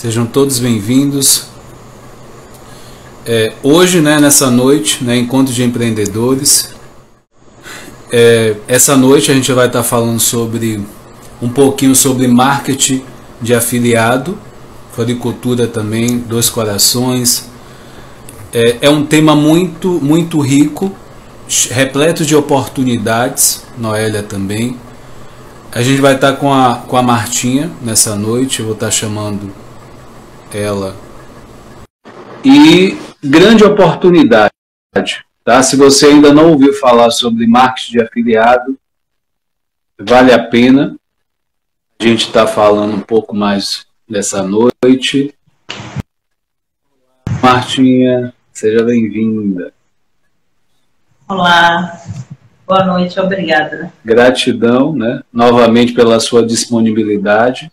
Sejam todos bem-vindos. Hoje, nessa noite, Encontro de Empreendedores. Essa noite a gente vai estar falando um pouquinho sobre marketing de afiliado, floricultura também, Dois Corações. É um tema muito, muito rico, repleto de oportunidades. Noélia também. A gente vai estar com a Martinha nessa noite, eu vou estar chamando ela. E grande oportunidade, tá? Se você ainda não ouviu falar sobre marketing de afiliado, vale a pena. A gente está falando um pouco mais nessa noite. Martinha, seja bem-vinda. Olá, boa noite, obrigada. Gratidão, novamente pela sua disponibilidade.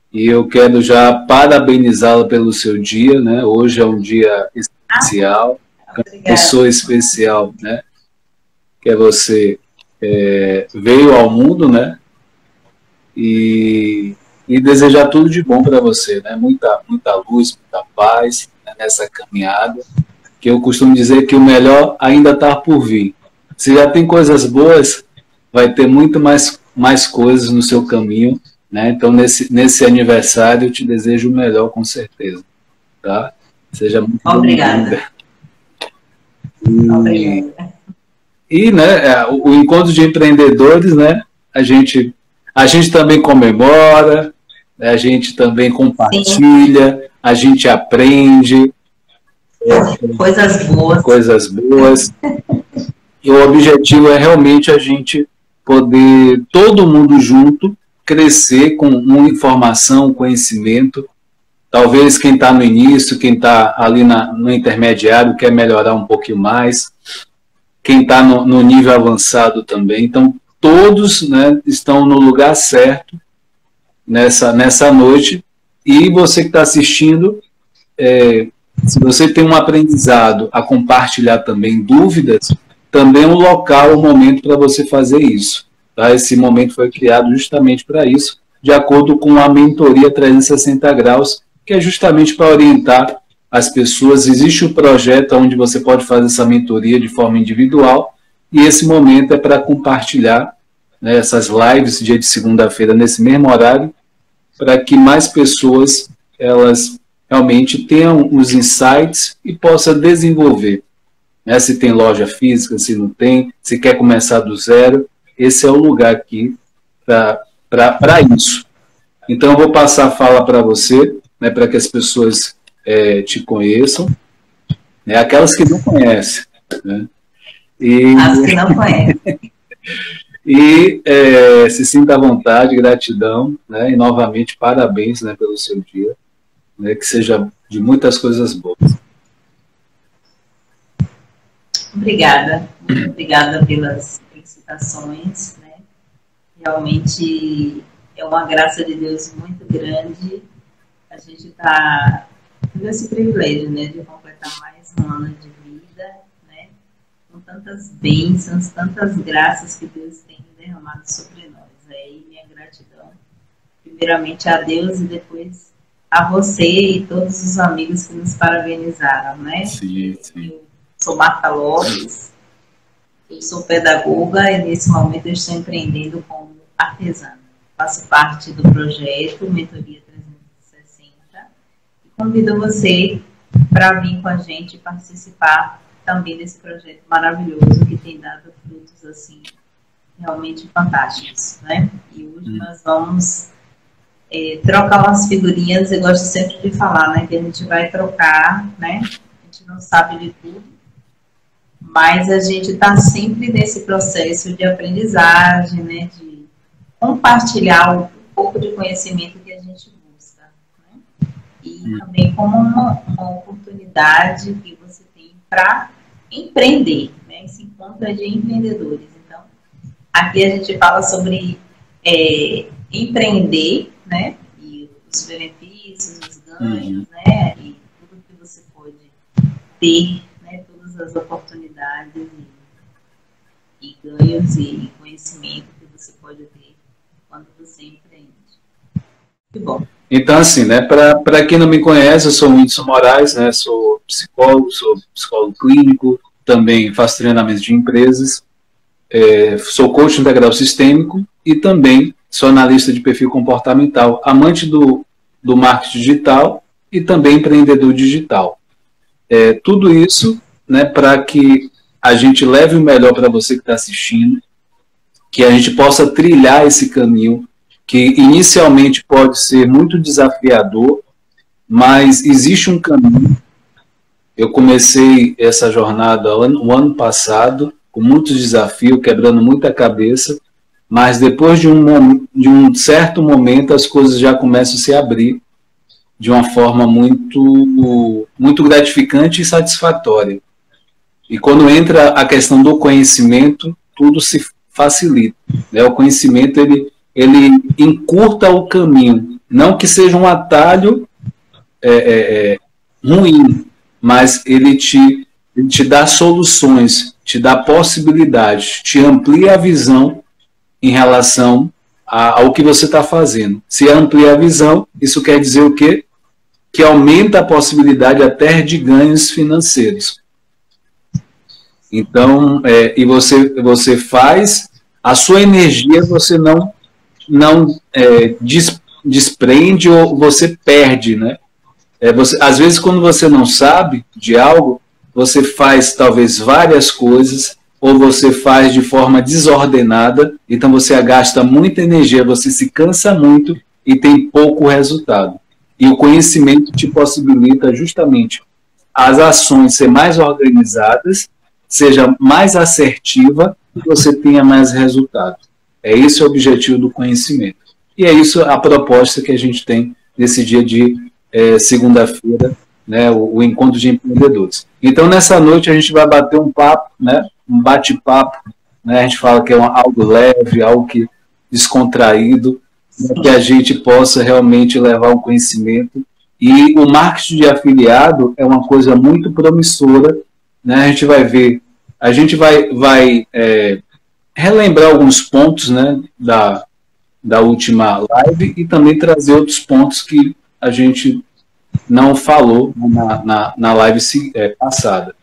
E eu quero já parabenizá-la pelo seu dia, Hoje é um dia especial, uma pessoa especial, Que você veio ao mundo, E desejar tudo de bom para você, Muita luz, muita paz nessa caminhada. Que eu costumo dizer que o melhor ainda está por vir. Se já tem coisas boas, vai ter muito mais coisas no seu caminho. Então, nesse aniversário, eu te desejo o melhor, com certeza. Tá? Seja muito obrigada. Obrigada. E o Encontro de Empreendedores, a gente também comemora, a gente também compartilha, sim, a gente aprende. Coisas boas. Coisas boas. E o objetivo é realmente a gente poder, todo mundo junto, crescer com uma informação, conhecimento. Talvez quem está no início, quem está ali no intermediário quer melhorar um pouquinho mais. Quem está no nível avançado também. Então, todos estão no lugar certo nessa noite. E você que está assistindo, se você tem um aprendizado a compartilhar também, dúvidas, também é um local, um momento para você fazer isso. Tá? Esse momento foi criado justamente para isso, de acordo com a mentoria 360 graus, que é justamente para orientar as pessoas. Existe um projeto onde você pode fazer essa mentoria de forma individual, e esse momento é para compartilhar essas lives, dia de segunda-feira, nesse mesmo horário, para que mais pessoas elas realmente tenham os insights e possam desenvolver. Se tem loja física, se não tem, se quer começar do zero, esse é o lugar aqui para isso. Então, eu vou passar a fala para você, para que as pessoas te conheçam, aquelas que não conhecem. As que não conhecem. E se sinta à vontade, gratidão, e novamente parabéns pelo seu dia, que seja de muitas coisas boas. Obrigada, muito obrigada pelas felicitações, Realmente é uma graça de Deus muito grande a gente tendo esse privilégio, de completar mais um ano de vida, com tantas bênçãos, tantas graças que Deus tem derramado sobre nós. Aí minha gratidão, primeiramente a Deus e depois a você e todos os amigos que nos parabenizaram, Sim, sim. Eu sou Marta Lopes, eu sou pedagoga e nesse momento eu estou empreendendo como artesã. Faço parte do projeto Mentoria 360 e convido você para vir com a gente e participar também desse projeto maravilhoso que tem dado frutos assim realmente fantásticos, E hoje nós vamos trocar umas figurinhas. Eu gosto sempre de falar, que a gente vai trocar, A gente não sabe de tudo, mas a gente está sempre nesse processo de aprendizagem, de compartilhar um pouco de conhecimento que a gente busca, E também como uma oportunidade que você tem para empreender, Esse encontro é de empreendedores. Então, aqui a gente fala sobre empreender, E os benefícios, os ganhos, E tudo que você pode ter, todas as oportunidades e ganhos e conhecimento que você pode ter quando você empreende. Que bom. Então, assim, né, para quem não me conhece, eu sou o Whindersson Moraes, né, sou psicólogo clínico, também faço treinamento de empresas, sou coach integral sistêmico e também sou analista de perfil comportamental, amante do marketing digital e também empreendedor digital. Tudo isso, né, para que a gente leve o melhor para você que está assistindo, que a gente possa trilhar esse caminho, que inicialmente pode ser muito desafiador, mas existe um caminho. Eu comecei essa jornada o ano passado, com muitos desafios, quebrando muita cabeça, mas depois de um certo momento as coisas já começam a se abrir de uma forma muito gratificante e satisfatória. E quando entra a questão do conhecimento, tudo se facilita, né? O conhecimento ele encurta o caminho, não que seja um atalho ruim, mas ele te dá soluções, te dá possibilidades, te amplia a visão em relação ao que você está fazendo. Se amplia a visão, isso quer dizer o quê? Que aumenta a possibilidade até de ganhos financeiros. Então, e você faz, a sua energia você não desprende ou você perde, né? Às vezes, quando você não sabe de algo, você faz talvez várias coisas, ou você faz de forma desordenada, então você gasta muita energia, você se cansa muito e tem pouco resultado. E o conhecimento te possibilita justamente as ações ser mais organizadas, seja mais assertiva e você tenha mais resultado. Esse o objetivo do conhecimento. E é isso a proposta que a gente tem nesse dia de segunda-feira, né, o encontro de empreendedores. Então, nessa noite, a gente vai bater um papo, né, um bate-papo, né, a gente fala que é algo leve, algo descontraído, né, que a gente possa realmente levar um conhecimento. E o marketing de afiliado é uma coisa muito promissora, né, a gente vai relembrar alguns pontos, né, da última live e também trazer outros pontos que a gente não falou na live passada.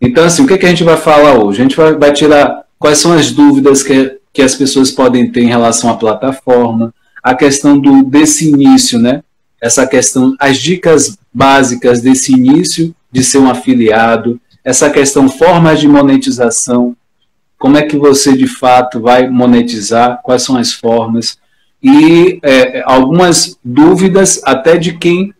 Então, assim, o que a gente vai falar hoje? A gente vai tirar quais são as dúvidas que as pessoas podem ter em relação à plataforma, a questão desse início, né? Essa questão, as dicas básicas desse início de ser um afiliado, essa questão, formas de monetização, como é que você, de fato, vai monetizar, quais são as formas, e algumas dúvidas até de quem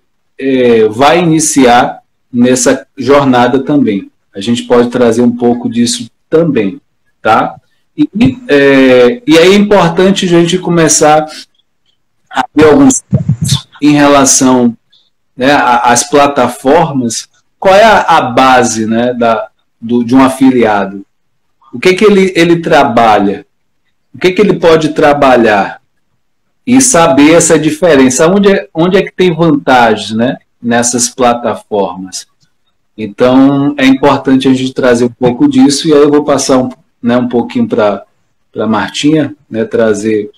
vai iniciar nessa jornada também. A gente pode trazer um pouco disso também, tá? E aí é importante a gente começar a ver alguns pontos em relação, né, às plataformas. Qual é a base, né, de um afiliado? O que ele trabalha? O que ele pode trabalhar? E saber essa diferença. Onde é que tem vantagens, né, nessas plataformas? Então, é importante a gente trazer um pouco disso, e aí eu vou passar um pouquinho para a Martinha, né, trazer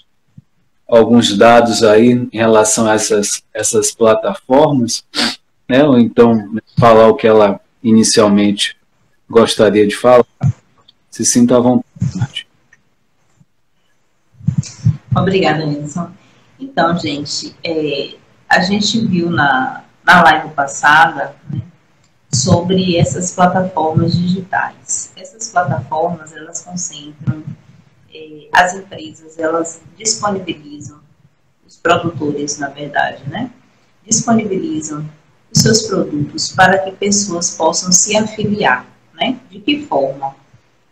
alguns dados aí em relação a essas plataformas, né, ou então falar o que ela inicialmente gostaria de falar. Se sinta à vontade, Martinha. Obrigada, Nilson. Então, gente, a gente viu na live passada, né, sobre essas plataformas digitais. Essas plataformas, elas concentram, as empresas, elas disponibilizam, os produtores, na verdade, né, disponibilizam os seus produtos para que pessoas possam se afiliar, né? De que forma?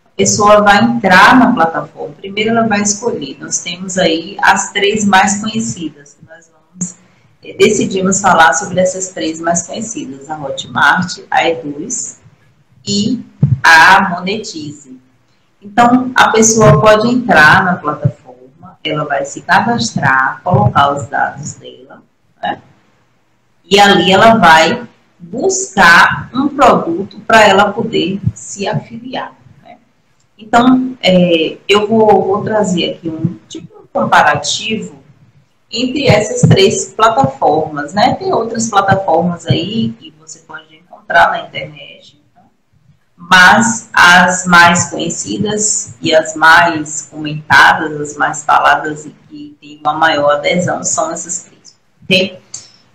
A pessoa vai entrar na plataforma, primeiro ela vai escolher, nós temos aí as 3 mais conhecidas, nós vamos decidimos falar sobre essas 3 mais conhecidas, a Hotmart, a Eduz e a Monetize. Então, a pessoa pode entrar na plataforma, ela vai se cadastrar, colocar os dados dela, né? E ali ela vai buscar um produto para ela poder se afiliar, né? Então, eu vou trazer aqui um comparativo entre essas 3 plataformas, né? Tem outras plataformas aí que você pode encontrar na internet, né? Mas as mais conhecidas e as mais comentadas, as mais faladas e que têm uma maior adesão são essas 3, ok?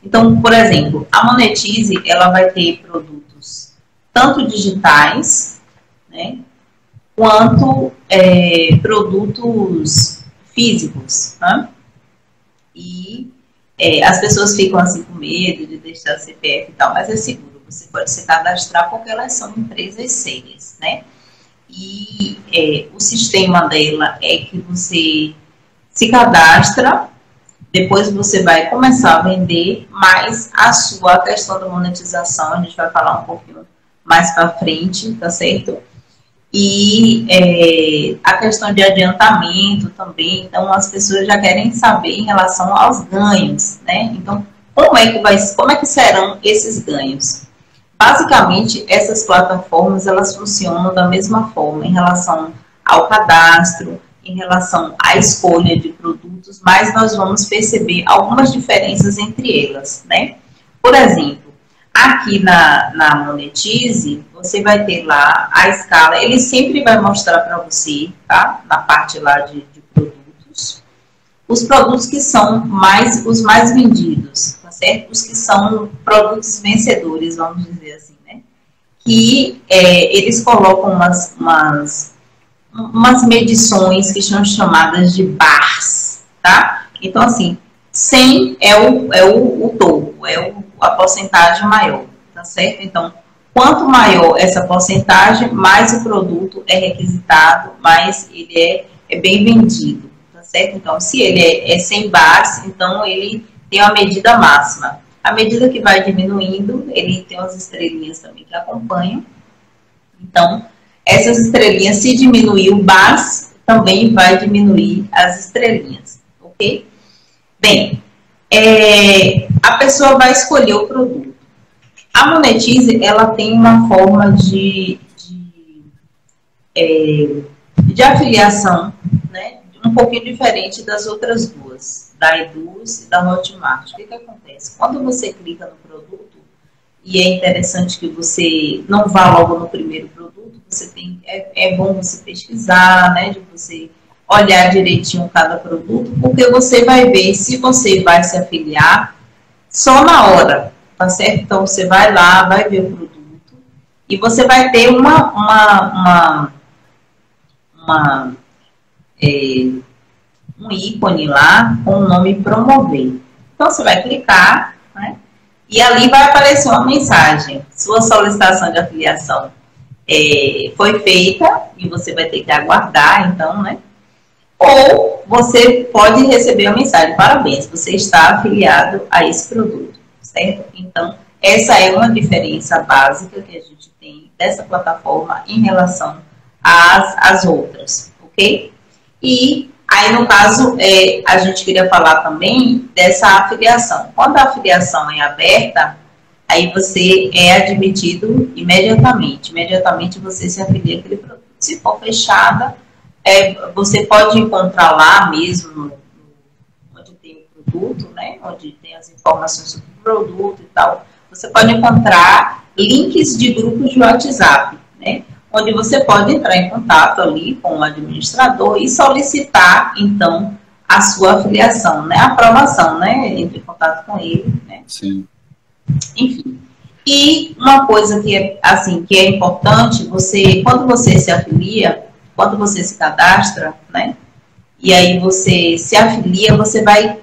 Então, por exemplo, a Monetize, ela vai ter produtos tanto digitais, né, quanto produtos físicos, né? E as pessoas ficam assim com medo de deixar CPF e tal, mas é seguro. Você pode se cadastrar porque elas são empresas sérias, né? E o sistema dela é que você se cadastra, depois você vai começar a vender, mas a sua questão da monetização, a gente vai falar um pouquinho mais para frente, tá certo? E a questão de adiantamento também, então as pessoas já querem saber em relação aos ganhos, né? Então, como é que serão esses ganhos? Basicamente, essas plataformas, elas funcionam da mesma forma em relação ao cadastro, em relação à escolha de produtos, mas nós vamos perceber algumas diferenças entre elas, né? Por exemplo, aqui na Monetize, você vai ter lá a escala, ele sempre vai mostrar para você, tá? Na parte lá de produtos, os produtos que são os mais vendidos, tá certo? Os que são produtos vencedores, vamos dizer assim, né? Que eles colocam umas medições que são chamadas de bars, tá? Então, assim, 100 é o topo, a porcentagem maior, tá certo? Então, quanto maior essa porcentagem, mais o produto é requisitado, mais ele é bem vendido, tá certo? Então, se ele é 100 bars, então ele tem uma medida máxima. À medida que vai diminuindo, ele tem umas estrelinhas também que acompanham. Então, essas estrelinhas, se diminuir o bars, também vai diminuir as estrelinhas, ok? Bem, a pessoa vai escolher o produto. A Monetize, ela tem uma forma de afiliação, né, um pouquinho diferente das outras duas, da Eduz e da Hotmart. O que acontece? Quando você clica no produto, e é interessante que você não vá logo no primeiro produto, você tem, é bom você pesquisar, né, de você olhar direitinho cada produto, porque você vai ver se você vai se afiliar só na hora, tá certo? Então, você vai lá, vai ver o produto, e você vai ter um ícone lá com o nome promover. Então, você vai clicar, né? E ali vai aparecer uma mensagem. Sua solicitação de afiliação foi feita e você vai ter que aguardar, então, né? Ou você pode receber a mensagem: parabéns, você está afiliado a esse produto, certo? Então, essa é uma diferença básica que a gente tem dessa plataforma em relação às outras, ok? E aí, no caso, a gente queria falar também dessa afiliação. Quando a afiliação é aberta, aí você é admitido imediatamente. Imediatamente você se afilia àquele produto. Se for fechada, você pode encontrar lá mesmo, onde tem o produto, né? Onde tem as informações sobre o produto e tal. Você pode encontrar links de grupos de WhatsApp, né? Onde você pode entrar em contato ali com o administrador e solicitar, então, a sua afiliação, né? A aprovação, né? Entre em contato com ele, né? Sim. Enfim. E uma coisa que é importante, quando você se afilia, quando você se cadastra, né? E aí você se afilia, você vai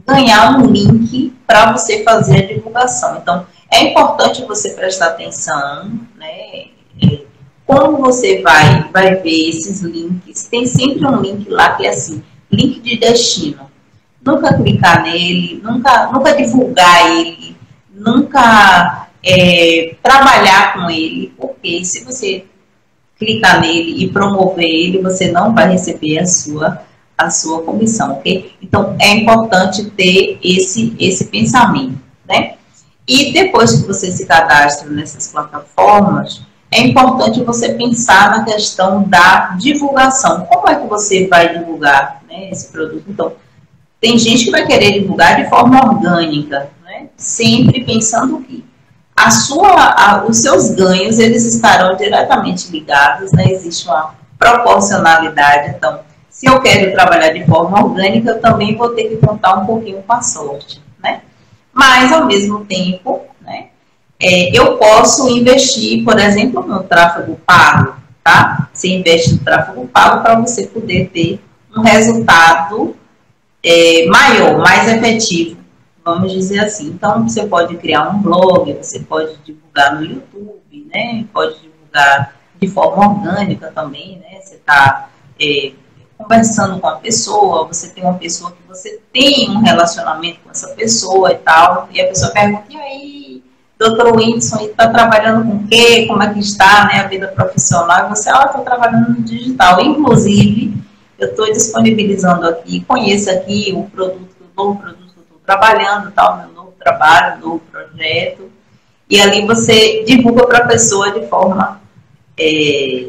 ganhar um link para você fazer a divulgação. Então, é importante você prestar atenção, né? Como você vai ver esses links. Tem sempre um link lá que é assim, link de destino. Nunca clicar nele, nunca divulgar ele, nunca trabalhar com ele, porque se você clicar nele e promover ele, você não vai receber a sua comissão, ok? Então, é importante ter esse pensamento, né? E depois que você se cadastra nessas plataformas, é importante você pensar na questão da divulgação. Como é que você vai divulgar, né, esse produto? Então, Tem gente que vai querer divulgar de forma orgânica, né? Sempre pensando que os seus ganhos, eles estarão diretamente ligados, né? Existe uma proporcionalidade. Então, se eu quero trabalhar de forma orgânica, eu também vou ter que contar um pouquinho com a sorte, né? Mas, ao mesmo tempo, né, eu posso investir, por exemplo, no tráfego pago, tá? Você investe no tráfego pago para você poder ter um resultado maior, mais efetivo, vamos dizer assim. Então, você pode criar um blog, você pode divulgar no YouTube, né? Pode divulgar de forma orgânica também, né? Você está conversando com a pessoa, você tem uma pessoa que você tem um relacionamento com essa pessoa e tal, e a pessoa pergunta, e aí, doutor Whindersson, está trabalhando com o quê? Como é que está, né, a vida profissional? E você, estou trabalhando no digital. Inclusive, eu estou disponibilizando aqui, conheça aqui o novo produto que eu estou trabalhando, tal, meu novo trabalho, novo projeto, e ali você divulga para a pessoa de forma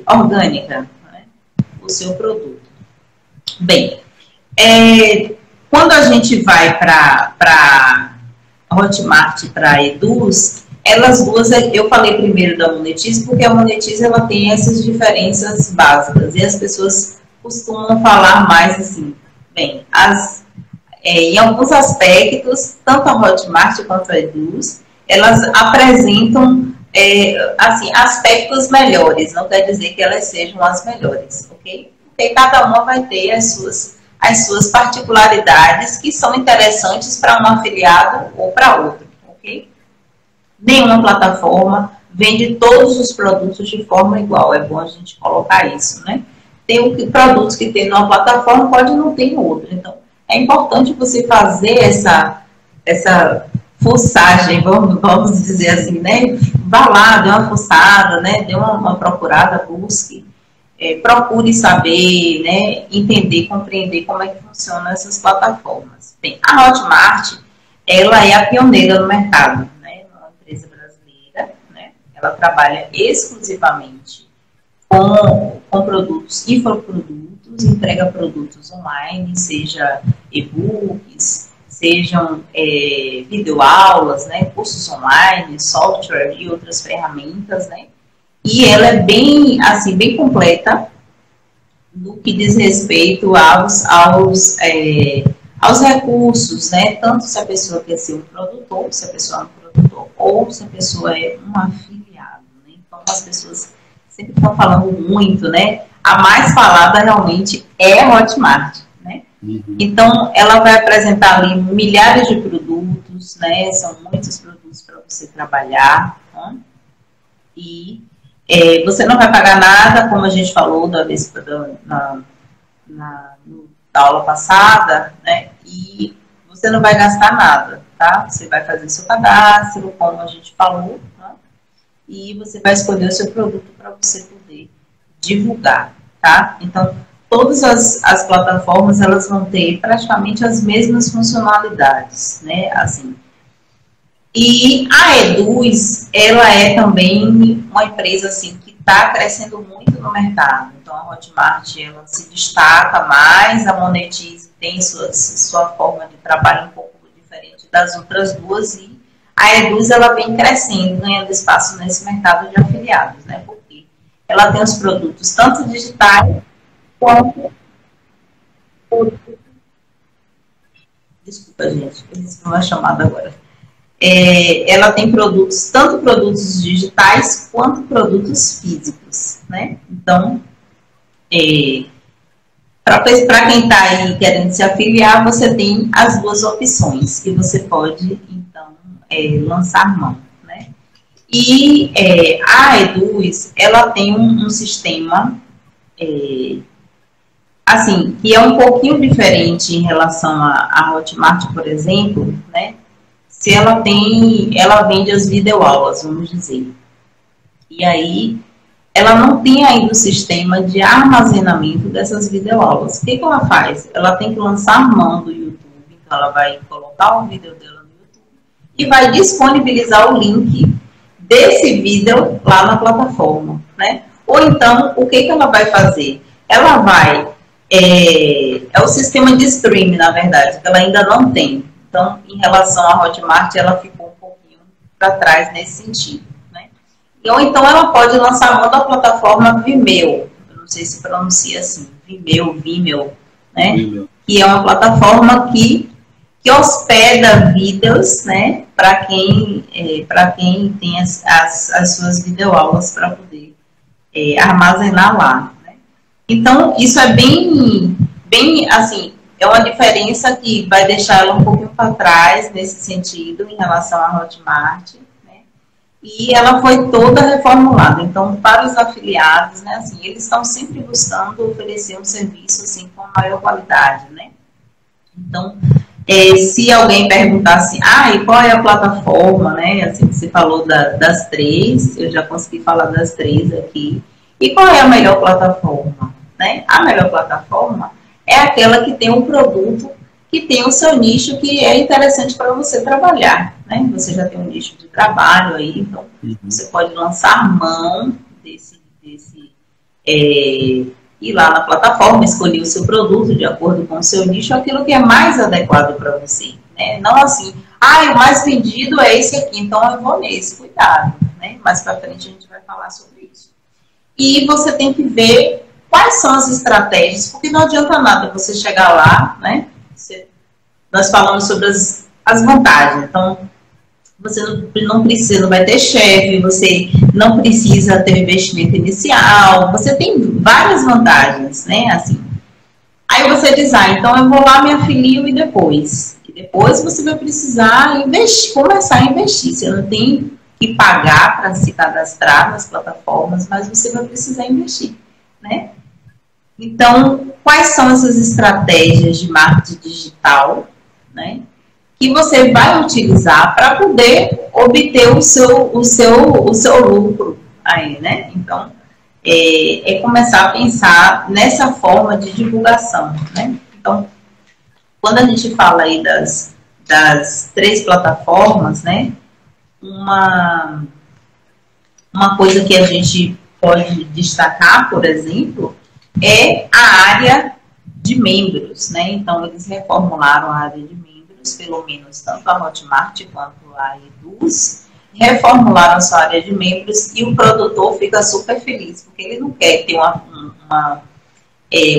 orgânica, né, o seu produto. Bem, quando a gente vai para Hotmart e para Eduz, elas duas, eu falei primeiro da Monetize, porque a Monetize ela tem essas diferenças básicas, e as pessoas costumam falar mais assim, bem, em alguns aspectos, tanto a Hotmart quanto a Eduz, elas apresentam assim, aspectos melhores, não quer dizer que elas sejam as melhores, ok? Porque cada uma vai ter as suas particularidades que são interessantes para um afiliado ou para outro, ok? Nenhuma plataforma vende todos os produtos de forma igual, é bom a gente colocar isso, né? Tem produtos que tem numa plataforma, pode não ter em outra, então é importante você fazer essa fuçagem, vamos dizer assim, né? Vá lá, dê uma fuçada, né? Dê uma procurada, busque. Procure saber, né, entender, compreender como é que funcionam essas plataformas. Bem, a Hotmart, ela é a pioneira no mercado, né, uma empresa brasileira, né, ela trabalha exclusivamente com produtos, infoprodutos, entrega produtos online, seja e-books, sejam videoaulas, né, cursos online, software e outras ferramentas, né, e ela é bem, assim, bem completa no que diz respeito aos recursos, né? Tanto se a pessoa quer ser um produtor, se a pessoa é um produtor, ou se a pessoa é um afiliado, né? Então, as pessoas sempre estão falando muito, né? A mais falada realmente é a Hotmart, né? Uhum. Então, ela vai apresentar ali milhares de produtos, né? São muitos produtos para você trabalhar, né? E você não vai pagar nada, como a gente falou da vez na aula passada, né? E você não vai gastar nada, tá? Você vai fazer seu cadastro, como a gente falou, né? E você vai escolher o seu produto para você poder divulgar, tá? Então, todas as plataformas, elas vão ter praticamente as mesmas funcionalidades, né? Assim. E a Eduz, ela é também uma empresa assim, que está crescendo muito no mercado. Então, a Hotmart, ela se destaca mais, a Monetize tem sua forma de trabalho um pouco diferente das outras duas, e a Eduz, ela vem crescendo, ganhando espaço nesse mercado de afiliados, né? Porque ela tem os produtos tanto digitais quanto... Desculpa, gente, eu recebi uma chamada agora. Ela tem produtos, tanto produtos digitais quanto produtos físicos, né? Então, para quem está aí querendo se afiliar, você tem as duas opções que você pode, então, lançar mão, né? E a Eduz, ela tem um sistema, assim, que é um pouquinho diferente em relação à Hotmart, por exemplo, né? Se ela vende as videoaulas, vamos dizer. E aí, ela não tem ainda o sistema de armazenamento dessas videoaulas. O que ela faz? Ela tem que lançar mão do YouTube. Então, ela vai colocar o vídeo dela no YouTube e vai disponibilizar o link desse vídeo lá na plataforma, né? Ou então, o que ela vai fazer? Ela vai é o sistema de streaming, na verdade, que ela ainda não tem. Então, em relação à Hotmart, ela ficou um pouquinho para trás nesse sentido, né? Ou então ela pode lançar a mão da plataforma Vimeo, eu não sei se pronuncia assim, Vimeo, né? Vimeo. Que é uma plataforma que hospeda vídeos, né, para quem tem as suas videoaulas para poder armazenar lá, né? Então, isso é bem, assim, é uma diferença que vai deixar ela um pouquinho para trás nesse sentido, em relação à Hotmart, né? E ela foi toda reformulada. Então, para os afiliados, né, assim, eles estão sempre buscando oferecer um serviço, assim, com maior qualidade, né? Então, se alguém perguntar assim, e qual é a plataforma, né? Assim, você falou das três, eu já consegui falar das três aqui. E qual é a melhor plataforma, né? A melhor plataforma é aquela que tem um produto, que tem o seu nicho, que é interessante para você trabalhar, né? Você já tem um nicho de trabalho aí, então você pode lançar mão ir lá na plataforma, escolher o seu produto de acordo com o seu nicho, aquilo que é mais adequado para você, né? Não assim, o mais vendido é esse aqui, então eu vou nesse, cuidado, né? Mais para frente a gente vai falar sobre isso. E você tem que ver quais são as estratégias, porque não adianta nada você chegar lá, né? Nós falamos sobre as vantagens, então você não precisa, não vai ter chefe, você não precisa ter investimento inicial, você tem várias vantagens, né, assim. Aí você diz, então eu vou lá, me afilio e depois você vai precisar investir, começar a investir, você não tem que pagar para se cadastrar nas plataformas, mas você vai precisar investir, né. Então, quais são essas estratégias de marketing digital, né, que você vai utilizar para poder obter o seu lucro aí, né? Então, começar a pensar nessa forma de divulgação, né? Então, quando a gente fala aí das três plataformas, né? Uma coisa que a gente pode destacar, por exemplo, é a área de membros, né? Então, eles reformularam a área de membros, pelo menos tanto a Hotmart quanto a Eduz, reformularam a sua área de membros e o produtor fica super feliz, porque ele não quer ter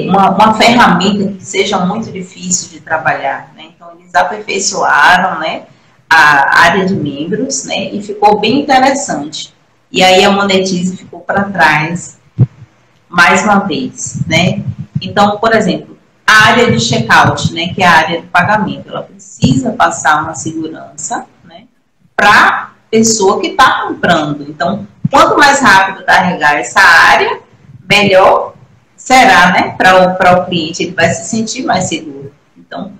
uma ferramenta que seja muito difícil de trabalhar, né? Então, eles aperfeiçoaram, né, a área de membros, né, e ficou bem interessante. E aí a Monetize ficou para trás mais uma vez, né? Então, por exemplo, a área de checkout, né, que é a área de pagamento, ela precisa passar uma segurança, né, para a pessoa que está comprando. Então, quanto mais rápido carregar essa área, melhor será, né, para o cliente, ele vai se sentir mais seguro. Então,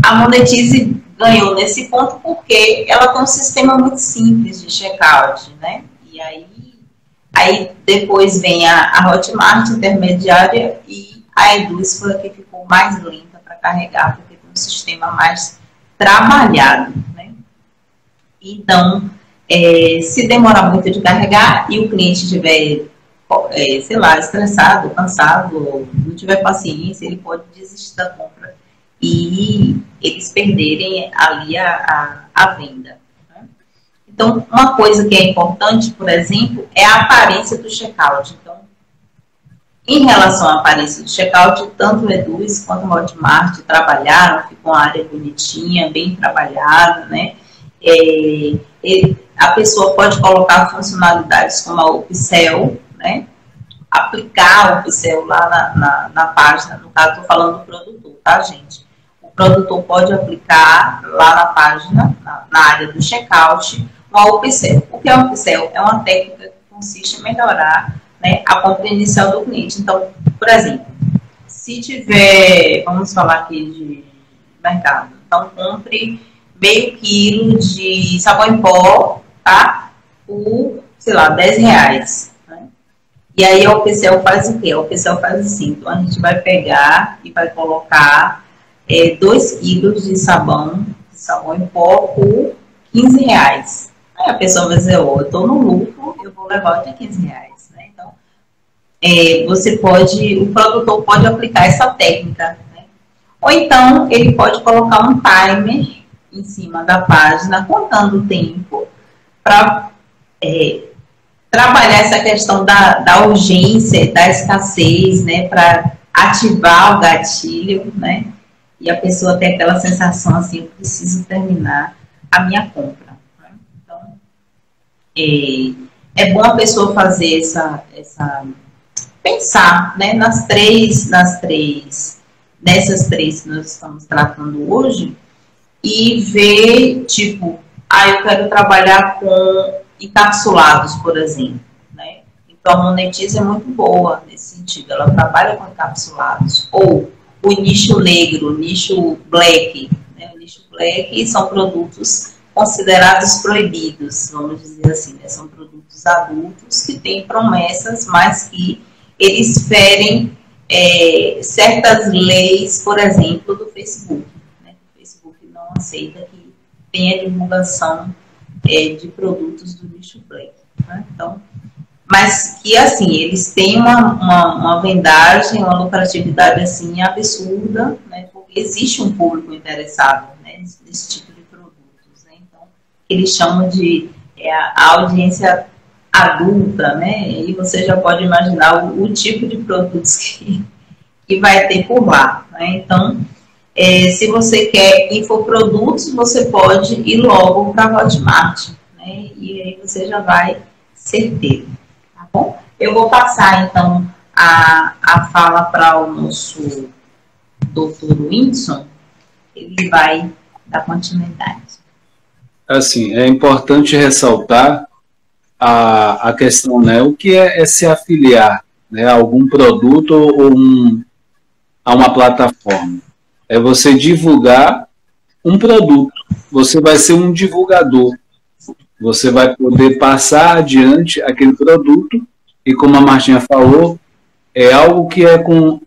a Monetize ganhou nesse ponto porque ela tem um sistema muito simples de checkout, né, e aí depois vem a Hotmart intermediária e a Eduz foi a que ficou mais lenta para carregar, porque tem um sistema mais trabalhado, né? Então, se demorar muito de carregar e o cliente estiver, sei lá, estressado, cansado, ou não tiver paciência, ele pode desistir da compra e eles perderem ali a venda. Né? Então, uma coisa que é importante, por exemplo, é a aparência do checkout. Então, em relação à aparência do checkout, tanto o Eduz quanto o Hotmart trabalharam, ficou uma área bonitinha, bem trabalhada, né? A pessoa pode colocar funcionalidades como a upsell, né? Aplicar o upsell lá na página, no caso estou falando do produtor, tá, gente? O produtor pode aplicar lá na página, na área do checkout, uma upsell. O que é um upsell? É uma técnica que consiste em melhorar, né, a compra inicial do cliente. Então, por exemplo, se tiver, vamos falar aqui de mercado, então compre meio quilo de sabão em pó, tá? Por, sei lá, R$10. Né? E aí a Upsell faz o quê? A Upsell faz assim, então a gente vai pegar e vai colocar 2 quilos de sabão em pó por R$15. Aí a pessoa vai dizer, eu estou no lucro, eu vou levar de R$15. Né? Então, o produtor pode aplicar essa técnica, né? Ou então ele pode colocar um timer em cima da página, contando o tempo, para trabalhar essa questão da urgência, da escassez, né? Para ativar o gatilho, né? E a pessoa tem aquela sensação assim, eu preciso terminar a minha compra. Né? Então, é bom a pessoa fazer pensar, né, nessas três que nós estamos tratando hoje, e ver, tipo, eu quero trabalhar com encapsulados, por exemplo, né? Então, a Monetize é muito boa nesse sentido, ela trabalha com encapsulados, ou o nicho negro, o nicho black, né? O nicho black são produtos considerados proibidos, vamos dizer assim, né? São produtos adultos que têm promessas, mas que eles ferem certas leis, por exemplo, do Facebook. Né? O Facebook não aceita que tenha divulgação de produtos do nicho black. Né? Então, mas que, assim, eles têm uma vendagem, uma lucratividade, assim, absurda, né? Porque existe um público interessado, né, nesse tipo de produtos. Né? Então, eles chamam de a audiência adulta, né? E você já pode imaginar o tipo de produtos que vai ter por lá. Né? Então, se você quer infoprodutos, você pode ir logo para a Hotmart, né? E aí você já vai certeiro. Tá bom? Eu vou passar, então, a fala para o nosso doutor Whindersson, ele vai dar continuidade. Assim, é importante ressaltar a questão, né, o que é se afiliar, né, a algum produto ou a uma plataforma. É você divulgar um produto. Você vai ser um divulgador. Você vai poder passar adiante aquele produto e, como a Martinha falou, é algo que é com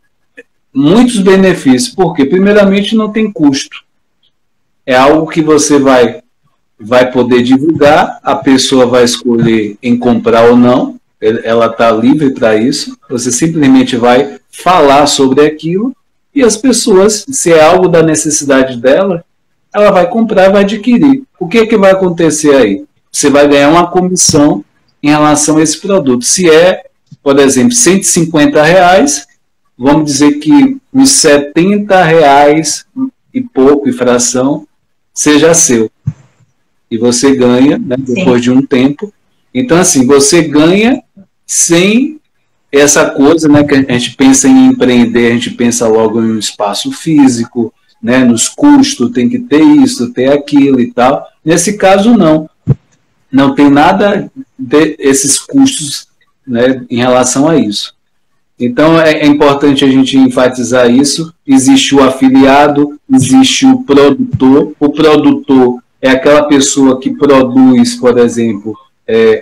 muitos benefícios. Porque, primeiramente, não tem custo. É algo que você vai poder divulgar, a pessoa vai escolher em comprar ou não, ela está livre para isso, você simplesmente vai falar sobre aquilo e as pessoas, se é algo da necessidade dela, ela vai comprar, vai adquirir. O que vai acontecer aí? Você vai ganhar uma comissão em relação a esse produto. Se é, por exemplo, R$150, vamos dizer que os R$70 e pouco, e fração, seja seu. E você ganha, né, depois de um tempo. Então, assim, você ganha sem essa coisa, né, que a gente pensa em empreender, a gente pensa logo em um espaço físico, né, nos custos, tem que ter isso, ter aquilo e tal. Nesse caso, não. Não tem nada desses custos, né, em relação a isso. Então, é importante a gente enfatizar isso. Existe o afiliado, existe o produtor. O produtor é aquela pessoa que produz, por exemplo,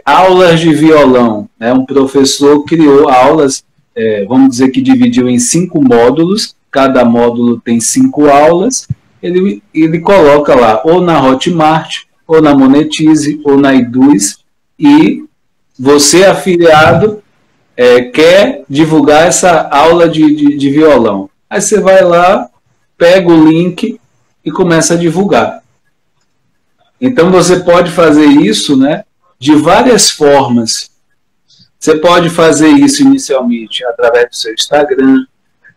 aulas de violão. Né? Um professor criou aulas, vamos dizer que dividiu em 5 módulos, cada módulo tem 5 aulas, ele coloca lá, ou na Hotmart, ou na Monetize, ou na Eduz, e você, afiliado, quer divulgar essa aula de violão. Aí você vai lá, pega o link e começa a divulgar. Então, você pode fazer isso, né, de várias formas. Você pode fazer isso inicialmente através do seu Instagram,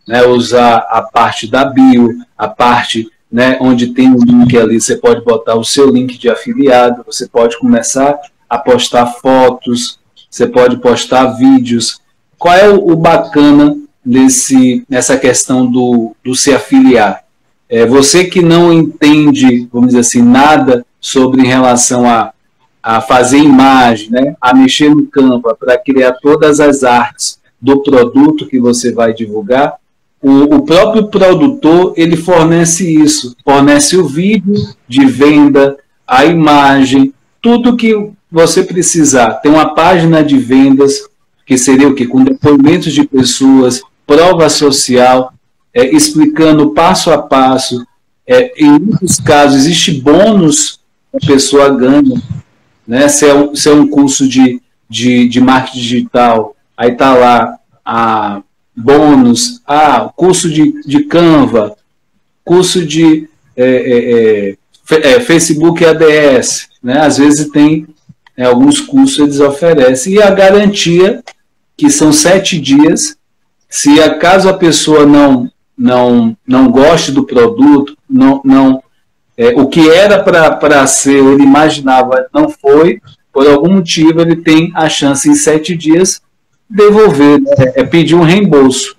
né, usar a parte da bio, a parte, né, onde tem um link ali, você pode botar o seu link de afiliado, você pode começar a postar fotos, você pode postar vídeos. Qual é o bacana nessa questão do se afiliar? Você que não entende, vamos dizer assim, nada sobre em relação a fazer imagem, né, a mexer no Canva para criar todas as artes do produto que você vai divulgar, o próprio produtor, ele fornece isso, fornece o vídeo de venda, a imagem, tudo que você precisar. Tem uma página de vendas, que seria o quê? Com depoimentos de pessoas, prova social, explicando passo a passo. Em muitos casos, existe bônus que a pessoa ganha. Né? Se é um curso de marketing digital, aí está lá a bônus, curso de Canva, curso de Facebook ADS, né? Às vezes tem alguns cursos eles oferecem, e a garantia, que são 7 dias, se acaso a pessoa não goste do produto, o que era para ser, ele imaginava, não foi, por algum motivo ele tem a chance em 7 dias devolver, pedir um reembolso.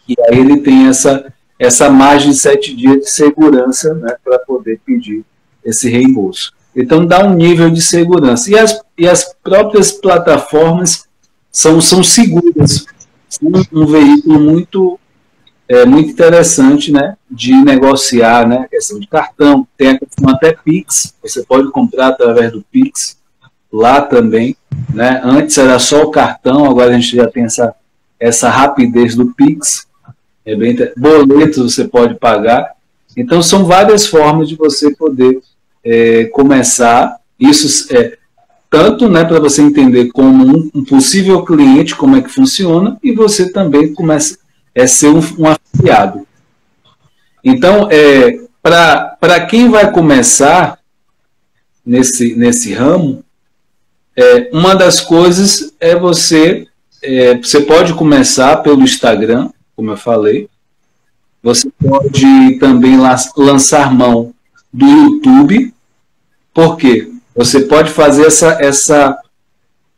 E aí ele tem essa margem de 7 dias de segurança, né, para poder pedir esse reembolso. Então dá um nível de segurança. E as próprias plataformas são seguras. São um veículo muito interessante, né, de negociar, né, a questão de cartão, tem a questão até Pix, você pode comprar através do Pix lá também, né? Antes era só o cartão, agora a gente já tem essa rapidez do Pix, boletos você pode pagar. Então são várias formas de você poder começar, isso tanto, né, para você entender como um possível cliente, como é que funciona, e você também começa ser um afiliado. Então, para quem vai começar nesse ramo, uma das coisas é você pode começar pelo Instagram, como eu falei, você pode também lançar mão do YouTube, porque você pode fazer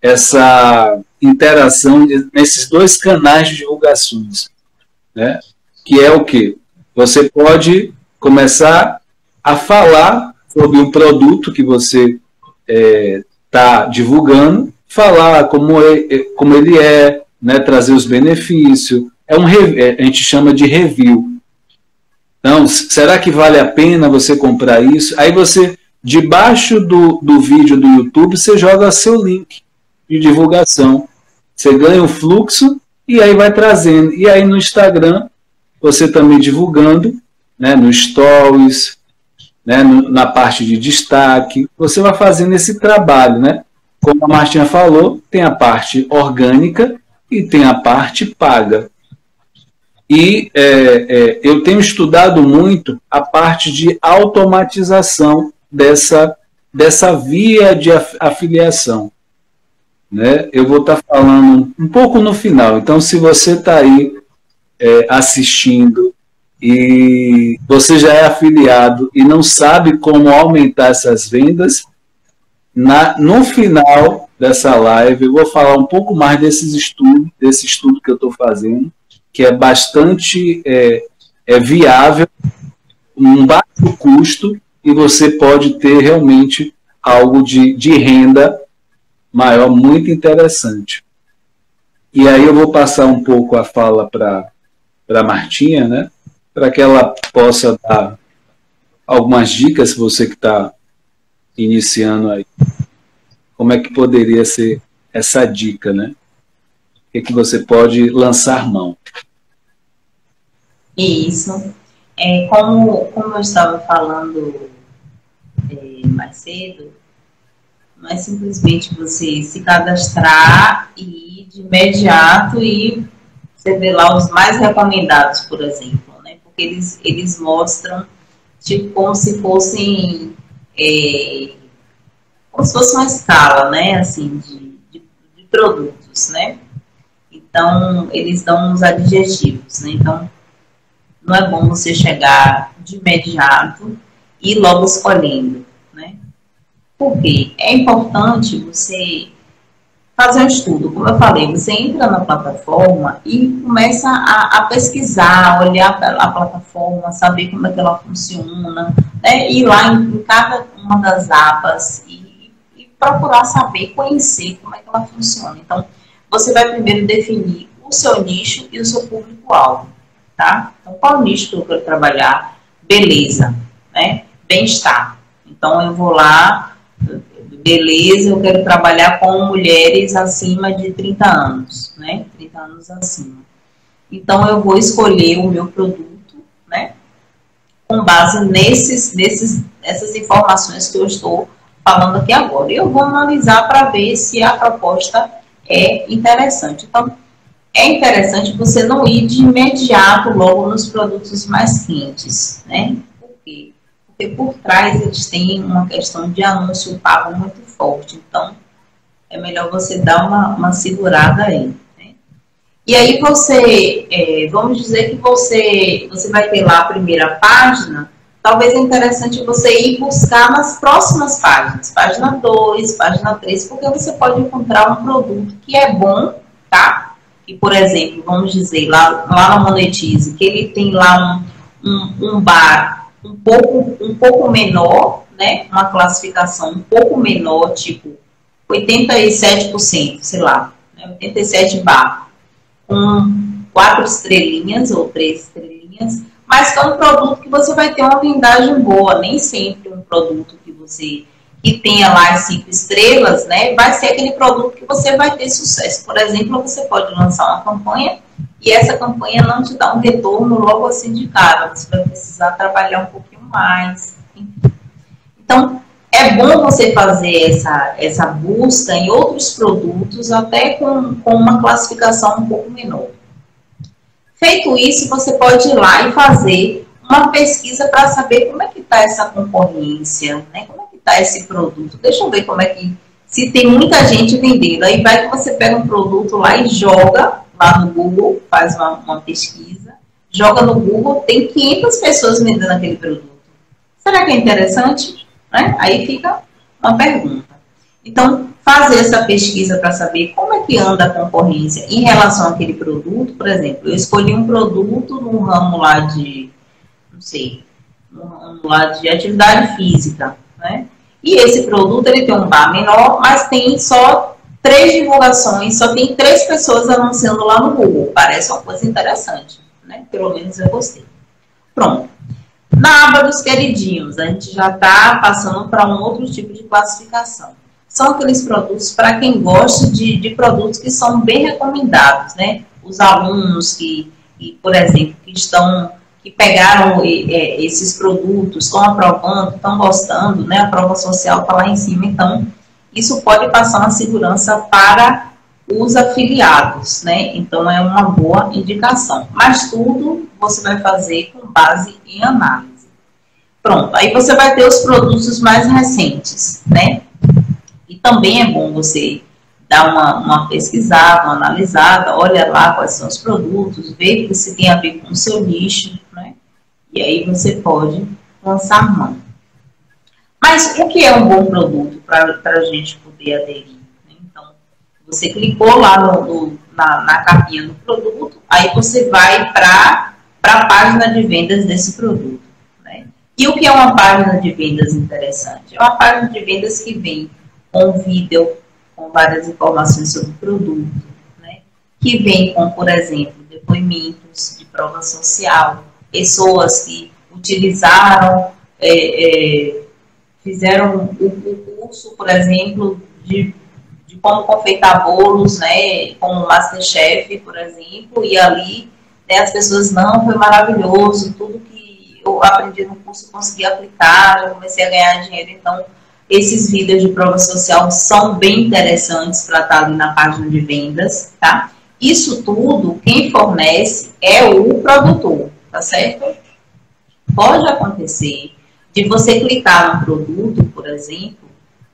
essa interação nesses 2 canais de divulgações, né? Que é o quê? Você pode começar a falar sobre um produto que você está divulgando, falar como ele é, né? Trazer os benefícios, a gente chama de review. Então, será que vale a pena você comprar isso? Aí você, debaixo do vídeo do YouTube, você joga seu link de divulgação. Você ganha o fluxo e aí vai trazendo. E aí no Instagram, você também divulgando, né, no Stories, né, na parte de destaque, você vai fazendo esse trabalho, né? Como a Martinha falou, tem a parte orgânica e tem a parte paga. E eu tenho estudado muito a parte de automatização dessa via de afiliação, né? Eu vou estar falando um pouco no final. Então, se você está aí assistindo e você já é afiliado e não sabe como aumentar essas vendas, no final dessa live eu vou falar um pouco mais desse estudo que eu estou fazendo, que é bastante viável, um baixo custo, e você pode ter realmente algo de renda maior, muito interessante. E aí eu vou passar um pouco a fala para a Martinha, né, para que ela possa dar algumas dicas, você que está iniciando aí. Como é que poderia ser essa dica, né? O que você pode lançar mão? Isso. Como eu estava falando mais cedo, não é simplesmente você se cadastrar e de imediato e você vê lá os mais recomendados, por exemplo, né? Porque eles mostram tipo como se fossem como se fosse uma escala, né? Assim, de produtos, né? Então, eles dão uns adjetivos, né? Então, não é bom você chegar de imediato e ir logo escolhendo, né? Por quê? É importante você fazer um estudo. Como eu falei, você entra na plataforma e começa a pesquisar, olhar a plataforma, saber como é que ela funciona, né? Ir lá em cada uma das abas e procurar saber, conhecer como é que ela funciona. Então, você vai primeiro definir o seu nicho e o seu público-alvo, tá? Então, qual o nicho que eu quero trabalhar? Beleza, né? Bem-estar. Então, eu vou lá, beleza, eu quero trabalhar com mulheres acima de 30 anos, né? 30 anos acima. Então, eu vou escolher o meu produto, né? Com base nessas informações que eu estou falando aqui agora. Eu vou analisar para ver se a proposta é interessante. Então, é interessante você não ir de imediato logo nos produtos mais quentes, né? Por quê? Porque por trás eles têm uma questão de anúncio pago muito forte, então é melhor você dar uma segurada aí, né? E aí você, vamos dizer que você vai ter lá a primeira página, talvez é interessante você ir buscar nas próximas páginas, página 2, página 3, porque você pode encontrar um produto que é bom, tá? E, por exemplo, vamos dizer, lá na Monetize, que ele tem lá um bar um pouco menor, né? Uma classificação um pouco menor, tipo 87%, sei lá, né? 87 bar, com 4 estrelinhas ou 3 estrelinhas, mas que é um produto que você vai ter uma vendagem boa, nem sempre um produto que tenha lá as 5 estrelas, né, vai ser aquele produto que você vai ter sucesso. Por exemplo, você pode lançar uma campanha e essa campanha não te dá um retorno logo assim de cara, você vai precisar trabalhar um pouquinho mais. Então, é bom você fazer essa busca em outros produtos, até com uma classificação um pouco menor. Feito isso, você pode ir lá e fazer uma pesquisa para saber como é que está essa concorrência, né? Como é que está esse produto. Deixa eu ver como é que... Se tem muita gente vendendo, aí vai que você pega um produto lá e joga lá no Google, faz uma pesquisa, joga no Google, tem 500 pessoas vendendo aquele produto. Será que é interessante? Né? Aí fica uma pergunta. Então, fazer essa pesquisa para saber como é que anda a concorrência em relação àquele produto. Por exemplo, eu escolhi um produto no ramo lá de, não sei, no ramo lá de atividade física, né? E esse produto, ele tem um bar menor, mas tem só 3 divulgações, só tem 3 pessoas anunciando lá no Google. Parece uma coisa interessante, né? Pelo menos eu gostei. Pronto. Na aba dos queridinhos, a gente já está passando para um outro tipo de classificação. São aqueles produtos para quem gosta de produtos que são bem recomendados, né? Os alunos que por exemplo, que pegaram esses produtos, estão aprovando, estão gostando, né? A prova social está lá em cima, então isso pode passar uma segurança para os afiliados, né? Então é uma boa indicação. Mas tudo você vai fazer com base em análise. Pronto, aí você vai ter os produtos mais recentes, né? E também é bom você dar uma pesquisada, uma analisada, olha lá quais são os produtos, ver se tem a ver com o seu nicho, né? E aí você pode lançar mão. Mas o que é um bom produto para a gente poder aderir? Né? Então, você clicou lá na capinha do produto, aí você vai para a página de vendas desse produto. Né? E o que é uma página de vendas interessante? É uma página de vendas que vem com vídeo, com várias informações sobre o produto, né? Que vem com, por exemplo, depoimentos de prova social, pessoas que utilizaram, fizeram o curso, por exemplo, de como confeitar bolos, né, como Masterchef, por exemplo, e ali, né, as pessoas, não, foi maravilhoso, tudo que eu aprendi no curso eu consegui aplicar, já comecei a ganhar dinheiro, então esses vídeos de prova social são bem interessantes para estar ali na página de vendas, tá? Isso tudo, quem fornece é o produtor, tá certo? Pode acontecer de você clicar no produto, por exemplo,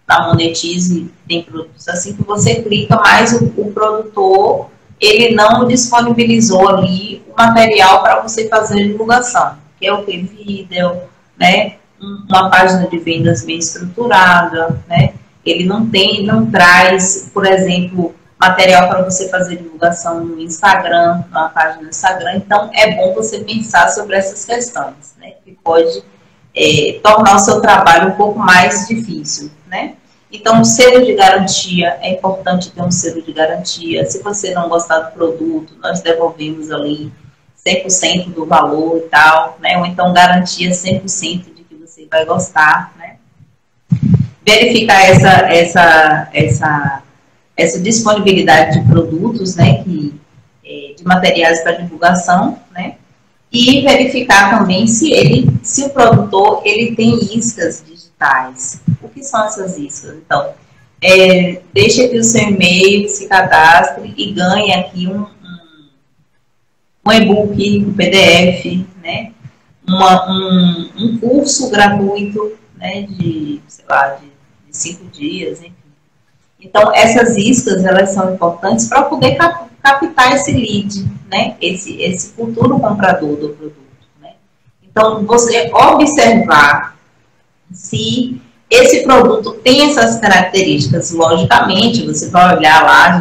na Monetize tem produtos assim que você clica, mas o produtor, ele não disponibilizou ali o material para você fazer a divulgação, que é o que? Vídeo, né? Uma página de vendas bem estruturada, né? Ele não traz, por exemplo, material para você fazer divulgação no Instagram, na página do Instagram. Então, é bom você pensar sobre essas questões, né? Que pode tornar o seu trabalho um pouco mais difícil, né? Então, o selo de garantia, é importante ter um selo de garantia. Se você não gostar do produto, nós devolvemos ali 100% do valor e tal, né? Ou então garantia 100% vai gostar, né? Verificar essa disponibilidade de produtos, né? De materiais para divulgação, né? E verificar também se o produtor ele tem iscas digitais. O que são essas iscas? Então, deixe aqui o seu e-mail, se cadastre e ganhe aqui um e-book, um PDF, né? Um curso gratuito, né? De, sei lá, de 5 dias, enfim. Então, essas iscas, elas são importantes para poder captar esse lead, né? Esse futuro comprador do produto, né? Então, você observar se esse produto tem essas características. Logicamente, você vai olhar lá,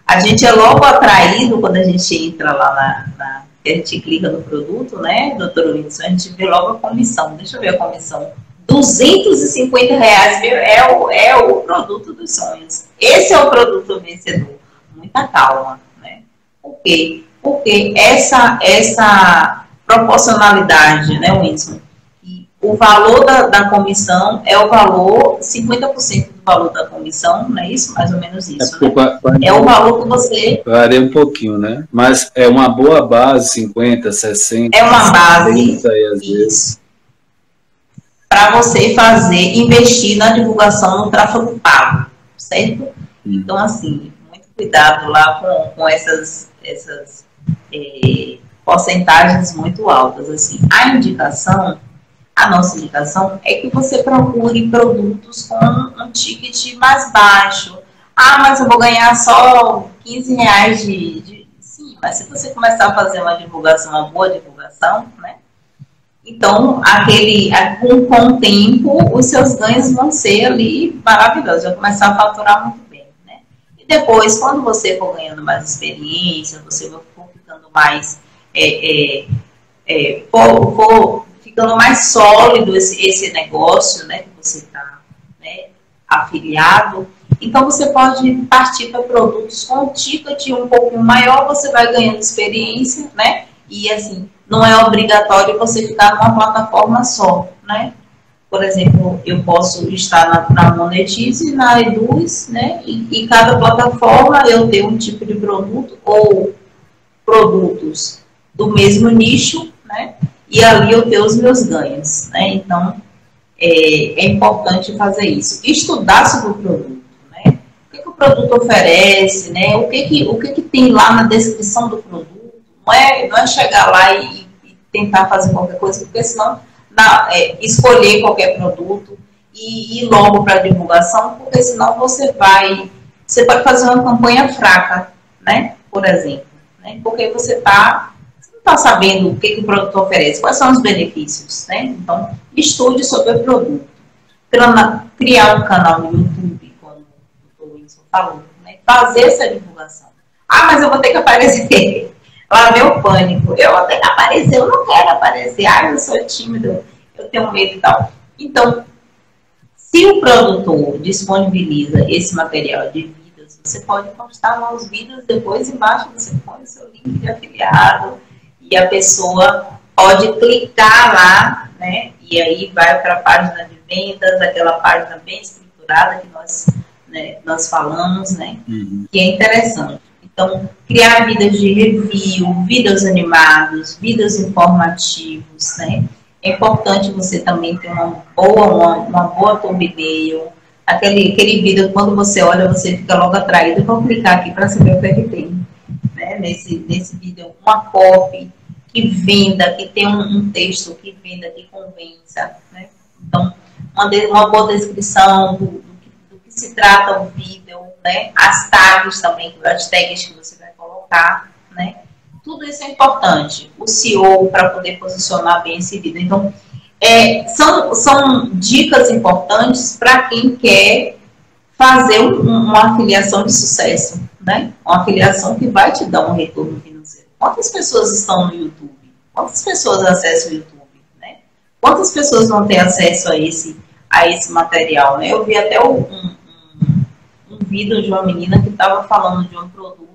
a gente é logo atraído quando a gente entra lá a gente clica no produto, né, doutor Wilson, a gente vê logo a comissão. Deixa eu ver a comissão. R$250 é o produto dos sonhos. Esse é o produto vencedor. Muita calma, né? Por quê? Porque essa proporcionalidade, né, Wilson? O valor da comissão é o valor, 50% do valor da comissão, não é isso? Mais ou menos isso, né? É o valor que você... Varia um pouquinho, né? Mas é uma boa base, 50, 60... É uma base, 70, e às vezes... para você investir na divulgação no tráfego pago, certo? Então, assim, muito cuidado lá com essas porcentagens muito altas, assim. A nossa indicação é que você procure produtos com um ticket mais baixo. Ah, mas eu vou ganhar só R$15 Sim, mas se você começar a fazer uma boa divulgação, né? Então, com o tempo, os seus ganhos vão ser ali maravilhosos, vai começar a faturar muito bem, né? E depois, quando você for ganhando mais experiência, você for ficando mais... ficando mais sólido esse negócio, né, que você está, né, afiliado, então você pode partir para produtos com um ticket um pouquinho maior, você vai ganhando experiência, né, e assim, não é obrigatório você ficar numa plataforma só, né. Por exemplo, eu posso estar na Monetize e na Eduz, né, e cada plataforma eu tenho um tipo de produto ou produtos do mesmo nicho, né, e ali eu tenho os meus ganhos, né? Então, é importante fazer isso. Estudar sobre o produto, né? O que o produto oferece, né? O que tem lá na descrição do produto. Não é chegar lá e tentar fazer qualquer coisa, porque senão escolher qualquer produto e ir logo para a divulgação, porque senão você pode fazer uma campanha fraca, né? Por exemplo, né? Porque você está sabendo o que o produto oferece, quais são os benefícios, né? Então, estude sobre o produto. Criar um canal no YouTube, como o Dr. Wilson falou, né? Fazer essa divulgação. Ah, mas eu vou ter que aparecer. Lá vem o pânico. Eu vou ter que aparecer, eu não quero aparecer. Ah, eu sou tímido, eu tenho medo e tal. Então, se o produtor disponibiliza esse material de vídeos, você pode postar lá os vídeos, depois embaixo você põe o seu link de afiliado, e a pessoa pode clicar lá, né? E aí vai para a página de vendas, aquela página bem estruturada que nós falamos, né? Que é interessante. Então, criar vídeos de review, vídeos animados, vídeos informativos, né? É importante você também ter uma boa thumbnail, aquele vídeo, quando você olha, você fica logo atraído. Vou clicar aqui para saber o que é que tem, né? Nesse vídeo, uma copy que venda, que tem um texto que venda, que convença, né? Então, uma boa descrição do que se trata o vídeo, né? As tags também, as tags que você vai colocar, né? Tudo isso é importante. O SEO para poder posicionar bem esse vídeo. Então, são dicas importantes para quem quer fazer uma afiliação de sucesso, né? Uma afiliação que vai te dar um retorno financeiro. Quantas pessoas estão no YouTube? Quantas pessoas acessam o YouTube, né? Quantas pessoas vão ter acesso a esse material, né? Eu vi até um vídeo de uma menina que estava falando de um produto.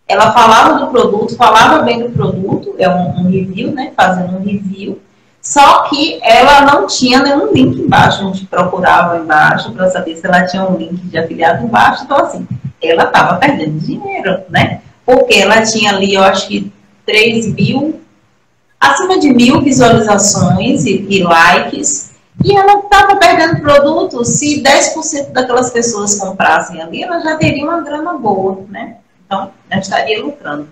Ela falava do produto, falava bem do produto, é um review, né? Fazendo um review. Só que ela não tinha nenhum link embaixo. A gente procurava embaixo para saber se ela tinha um link de afiliado embaixo. Então, assim, ela estava perdendo dinheiro, né? Porque ela tinha ali, eu acho que 3 mil, acima de 1.000 visualizações e likes, e ela estava perdendo produto. Se 10% daquelas pessoas comprassem ali, ela já teria uma grana boa, né? Então, ela estaria lucrando.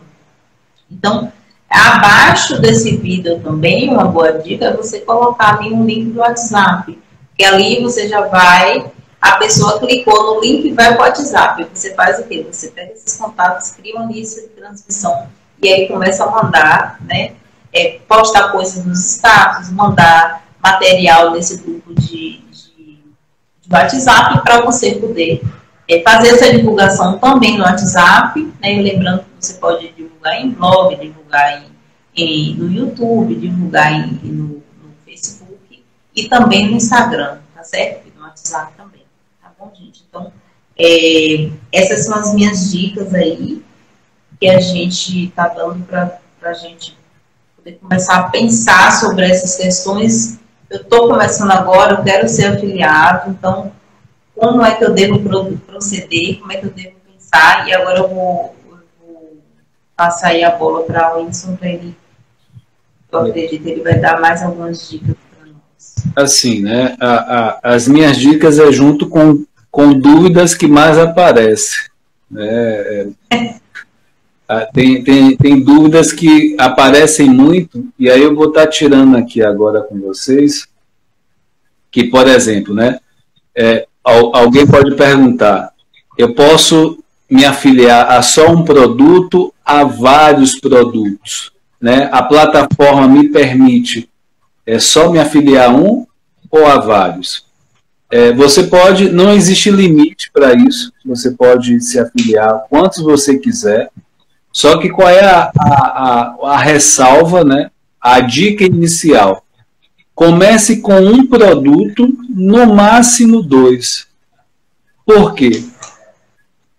Então, Abaixo desse vídeo também, uma boa dica é você colocar ali um link do WhatsApp, que ali você já vai, a pessoa clicou no link e vai para o WhatsApp. Você faz o quê? Você pega esses contatos, cria uma lista de transmissão e aí começa a mandar, né? Postar coisas nos status, mandar material nesse grupo de WhatsApp para você poder fazer essa divulgação também no WhatsApp, né? Lembrando que você pode divulgar em blog, divulgar no YouTube, divulgar no Facebook e também no Instagram, tá certo? E no WhatsApp também, tá bom, gente? Então, essas são as minhas dicas aí que a gente está dando para a gente poder começar a pensar sobre essas questões. Eu estou começando agora, eu quero ser afiliado, então, como é que eu devo proceder, como é que eu devo pensar, e agora eu vou passar aí a bola para o Wilson, para ele, eu acredito que ele vai dar mais algumas dicas para nós. Assim, né, as minhas dicas é junto com dúvidas que mais aparecem, né, tem dúvidas que aparecem muito, e aí eu vou estar tirando aqui agora com vocês, que, por exemplo, né, alguém pode perguntar, eu posso me afiliar a só um produto, a vários produtos, né? A plataforma me permite só me afiliar a um ou a vários? Você pode, não existe limite para isso, você pode se afiliar quantos você quiser, só que qual é a ressalva, né? A dica inicial? Comece com um produto, no máximo 2. Por quê?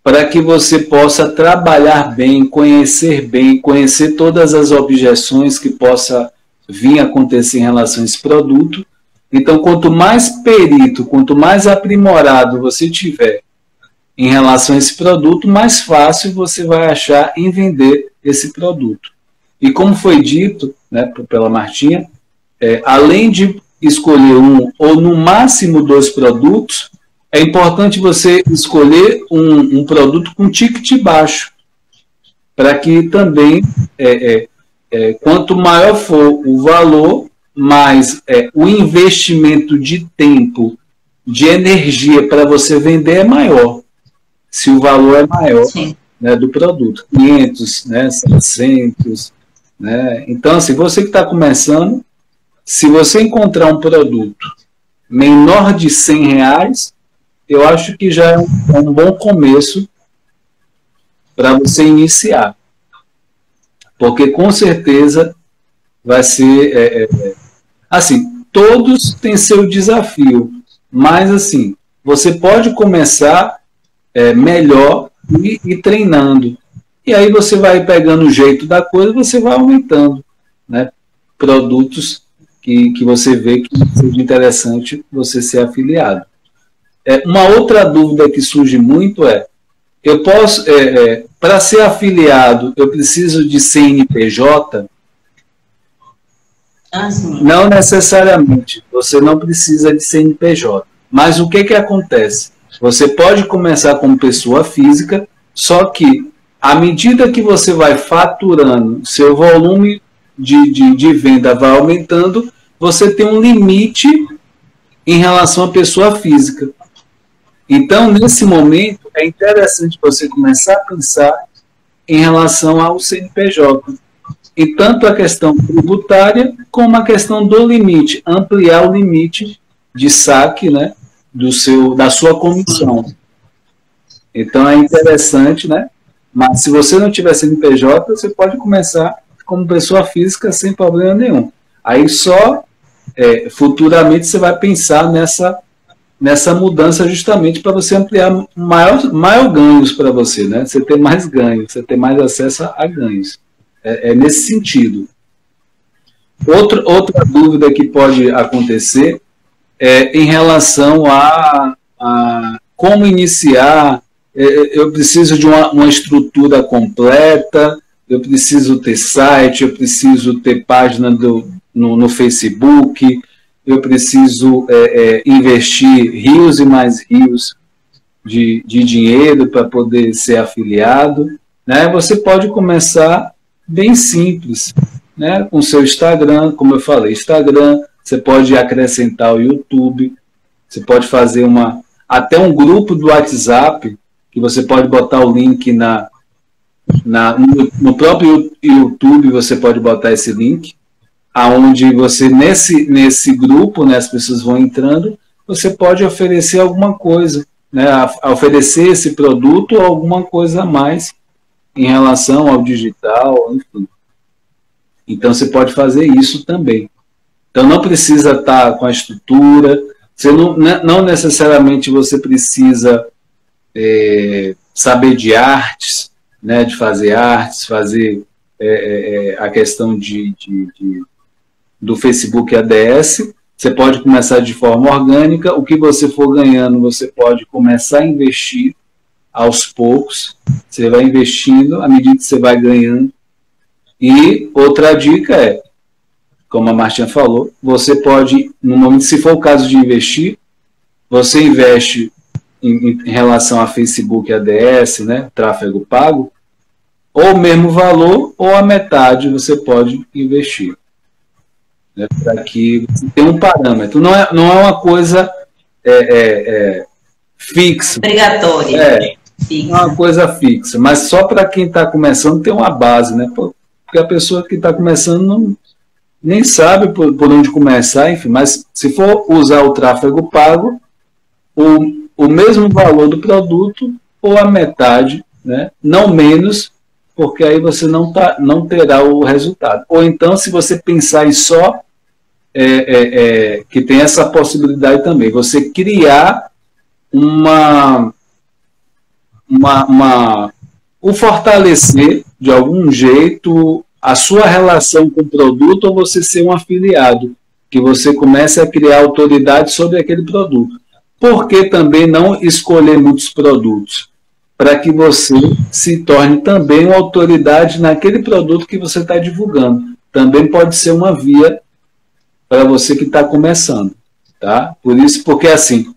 Para que você possa trabalhar bem, conhecer todas as objeções que possa vir a acontecer em relação a esse produto. Então, quanto mais perito, quanto mais aprimorado você tiver em relação a esse produto, mais fácil você vai achar em vender esse produto. E como foi dito, né, pela Martinha, além de escolher um ou no máximo 2 produtos, é importante você escolher um produto com ticket baixo, para que também, quanto maior for o valor, mais o investimento de tempo, de energia para você vender é maior, se o valor é maior, né, do produto, 500, né, 700, né? Então, assim, você que está começando, se você encontrar um produto menor de R$100, eu acho que já é um bom começo para você iniciar. Porque, com certeza, vai ser... assim, todos têm seu desafio, mas, assim, você pode começar melhor e treinando. E aí você vai pegando o jeito da coisa, você vai aumentando, né, produtos que você vê que seja interessante você ser afiliado. Uma outra dúvida que surge muito eu posso, para ser afiliado, eu preciso de CNPJ? Não necessariamente, você não precisa de CNPJ. Mas o que acontece? Você pode começar como pessoa física, só que, à medida que você vai faturando, seu volume de venda vai aumentando, você tem um limite em relação à pessoa física. Então, nesse momento, é interessante você começar a pensar em relação ao CNPJ. E tanto a questão tributária, como a questão do limite, ampliar o limite de saque, né, da sua comissão. Então, é interessante, né? Mas se você não tiver CNPJ, você pode começar como pessoa física sem problema nenhum. Aí só, futuramente, você vai pensar nessa mudança justamente para você ampliar maior ganhos para você, né? Você ter mais ganhos, você ter mais acesso a ganhos. Nesse sentido. Outra dúvida que pode acontecer em relação a como iniciar. Eu preciso de uma estrutura completa, eu preciso ter site, eu preciso ter página no Facebook, eu preciso investir rios e mais rios de dinheiro para poder ser afiliado. Né? Você pode começar bem simples, né? Com seu Instagram, como eu falei, Instagram, você pode acrescentar o YouTube, você pode fazer até um grupo do WhatsApp, que você pode botar o link no próprio YouTube, você pode botar esse link, aonde você, nesse grupo, né, as pessoas vão entrando, você pode oferecer alguma coisa, né, oferecer esse produto ou alguma coisa a mais em relação ao digital, enfim. Então, você pode fazer isso também. Então, não precisa estar com a estrutura, não necessariamente você precisa saber de artes, né, de fazer artes, fazer a questão do Facebook ADS. Você pode começar de forma orgânica, o que você for ganhando, você pode começar a investir aos poucos, você vai investindo à medida que você vai ganhando. E outra dica é, como a Martinha falou, você pode, no momento, se for o caso de investir, você investe em relação a Facebook ADS, né, tráfego pago, ou o mesmo valor, ou a metade você pode investir. Né, para que você tenha um parâmetro. Não é uma coisa fixa. Obrigatória. Não é uma coisa fixa, mas só para quem está começando tem uma base, né? Porque a pessoa que está começando nem sabe por onde começar, enfim, mas se for usar o tráfego pago, o mesmo valor do produto ou a metade, né? Não menos, porque aí você não terá o resultado. Ou então, se você pensar em só, que tem essa possibilidade também, você criar o fortalecer de algum jeito a sua relação com o produto, ou você ser um afiliado, que você comece a criar autoridade sobre aquele produto. Por que também não escolher muitos produtos? Para que você se torne também uma autoridade naquele produto que você está divulgando. Também pode ser uma via para você que está começando. Tá? Por isso, porque assim,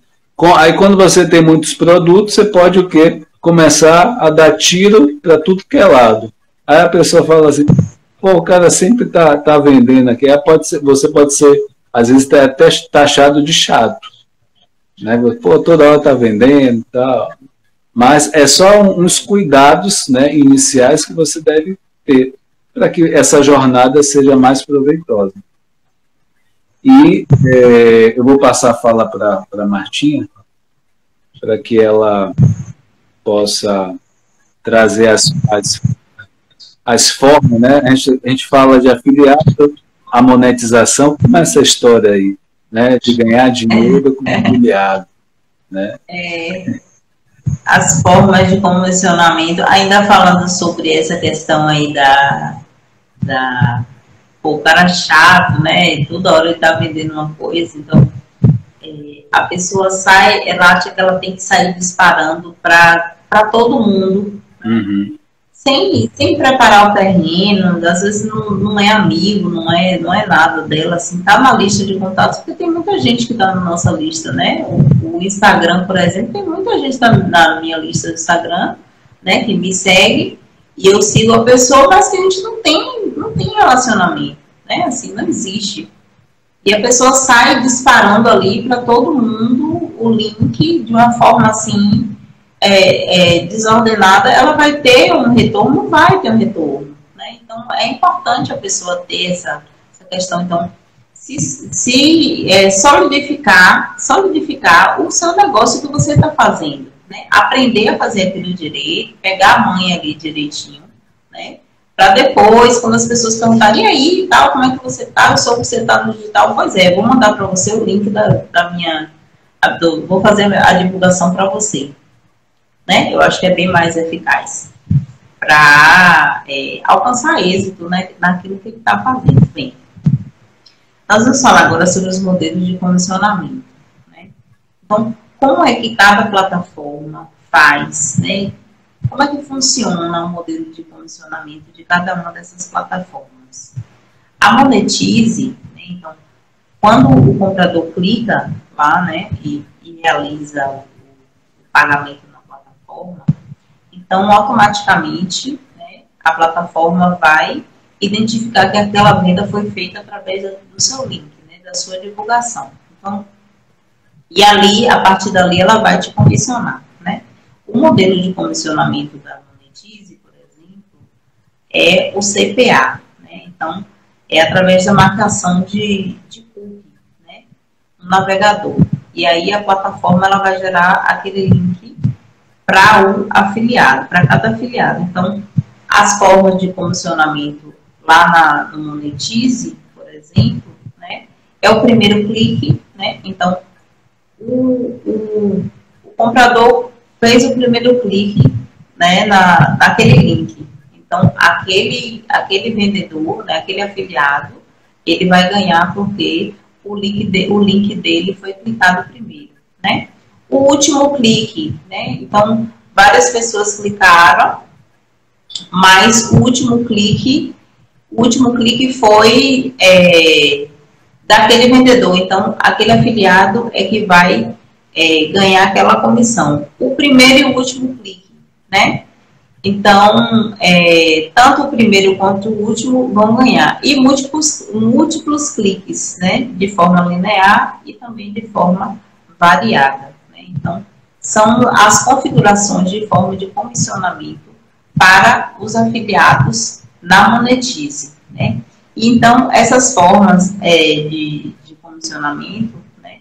aí quando você tem muitos produtos, você pode o quê? Começar a dar tiro para tudo que é lado. Aí a pessoa fala assim, pô, o cara sempre tá vendendo aqui. Aí você pode ser, às vezes, até taxado de chato. Né? Pô, toda hora tá vendendo e tal. Mas é só uns cuidados, né, iniciais que você deve ter para que essa jornada seja mais proveitosa. E eu vou passar a fala para a Martinha, para que ela possa trazer as formas, né? A gente fala de afiliado, a monetização, como é essa história aí, né? De ganhar dinheiro com afiliado, né? As formas de comissionamento, ainda falando sobre essa questão aí o cara chato, né? Toda hora ele tá vendendo uma coisa, então a pessoa sai, ela acha que ela tem que sair disparando para todo mundo, uhum. sem preparar o terreno, às vezes não é amigo, não é nada dela, assim, tá na lista de contatos, porque tem muita gente que tá na nossa lista, né? O Instagram, por exemplo, tem muita gente na minha lista do Instagram, né, que me segue, e eu sigo a pessoa, mas que a gente não tem relacionamento, né? Assim, não existe. E a pessoa sai disparando ali para todo mundo o link de uma forma assim, desordenada, ela vai ter um retorno? Não vai ter um retorno, né? Então, é importante a pessoa ter essa questão. Então, solidificar o seu negócio que você está fazendo, né? Aprender a fazer aquilo direito, pegar a manha ali direitinho, né? Para depois, quando as pessoas perguntarem, e aí, e tal, como é que você está? Eu soube que você está no digital. Pois é, vou mandar para você o link vou fazer a divulgação para você. Né? Eu acho que é bem mais eficaz para alcançar êxito, né, naquilo que ele está fazendo. Bem, nós vamos falar agora sobre os modelos de comissionamento. Né? Então, como é que cada plataforma faz, né? Como é que funciona o modelo de comissionamento de cada uma dessas plataformas? A Monetize, né, então, quando o comprador clica lá, né, e realiza o pagamento na plataforma, então, automaticamente, né, a plataforma vai identificar que aquela venda foi feita através do seu link, né, da sua divulgação. Então, e ali, a partir dali, ela vai te comissionar, né? O modelo de comissionamento da Monetize, por exemplo, é o CPA, né? Então, é através da marcação de cookie, né, no navegador. E aí a plataforma ela vai gerar aquele link para o afiliado, para cada afiliado. Então, as formas de comissionamento lá no Monetize, por exemplo, né, é o primeiro clique, né? Então, o comprador fez o primeiro clique, né, naquele link. Então, aquele vendedor, né, aquele afiliado, ele vai ganhar porque o link dele foi clicado primeiro, né? O último clique, né? Então, várias pessoas clicaram, mas o último clique foi daquele vendedor. Então, aquele afiliado é que vai ganhar aquela comissão. O primeiro e o último clique, né? Então, tanto o primeiro quanto o último vão ganhar. E múltiplos cliques, né? De forma linear e também de forma variada, né? Então, são as configurações de forma de comissionamento para os afiliados na Monetize, né? E, então, essas formas de comissionamento, né?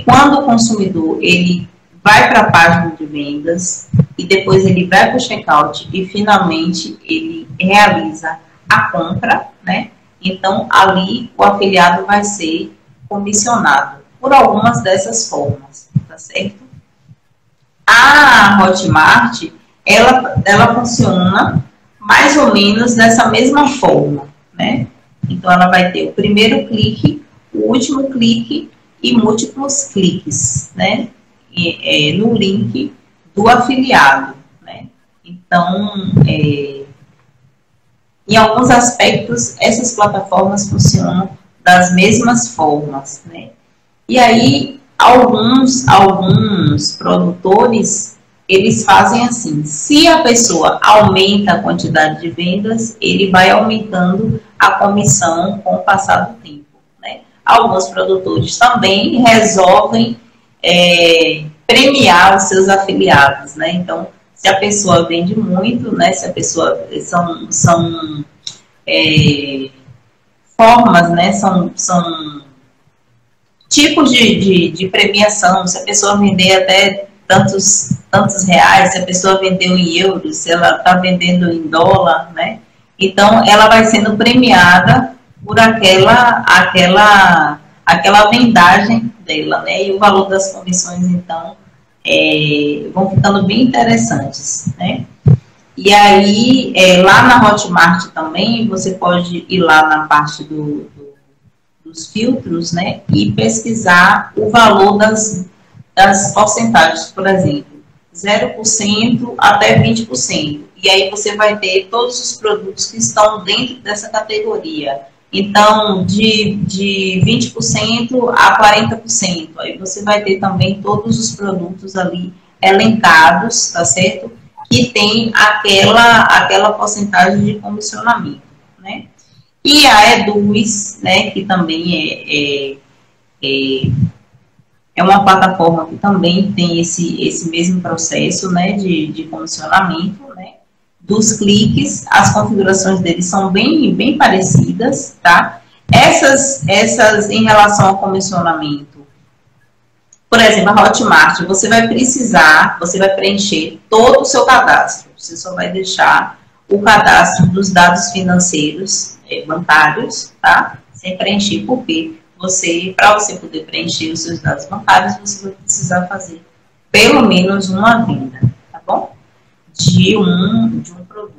Quando o consumidor ele vai para a página de vendas e depois ele vai para o checkout e finalmente ele realiza a compra, né? Então, ali o afiliado vai ser comissionado por algumas dessas formas, tá certo? A Hotmart, ela funciona mais ou menos dessa mesma forma, né? Então, ela vai ter o primeiro clique, o último clique e múltiplos cliques, né? No link do afiliado, né? Então, em alguns aspectos, essas plataformas funcionam das mesmas formas, né? E aí, alguns produtores, eles fazem assim, se a pessoa aumenta a quantidade de vendas, ele vai aumentando a comissão com o passar do tempo, né? Alguns produtores também resolvem premiar os seus afiliados, né? Então, se a pessoa vende muito, né? Se a pessoa são formas, né? São tipos de premiação. Se a pessoa vender até tantos reais, se a pessoa vendeu em euros, se ela está vendendo em dólar, né? Então, ela vai sendo premiada por aquela vendagem dela, né? E o valor das comissões, então, vão ficando bem interessantes, né? E aí, lá na Hotmart também, você pode ir lá na parte dos filtros, né? E pesquisar o valor das porcentagens, por exemplo, 0% até 20%. E aí você vai ter todos os produtos que estão dentro dessa categoria. Então, de 20% a 40%. Aí você vai ter também todos os produtos ali elencados, tá certo? Que tem aquela porcentagem de comissionamento, né? E a Eduz, né, que também é uma plataforma que também tem esse mesmo processo, né, de comissionamento, né, dos cliques. As configurações deles são bem parecidas, tá? Essas em relação ao comissionamento, por exemplo, a Hotmart, você vai preencher todo o seu cadastro. Você só vai deixar o cadastro dos dados financeiros bancários, tá? Sem preencher, porque para você poder preencher os seus dados bancários, você vai precisar fazer pelo menos uma venda, tá bom? De um produto.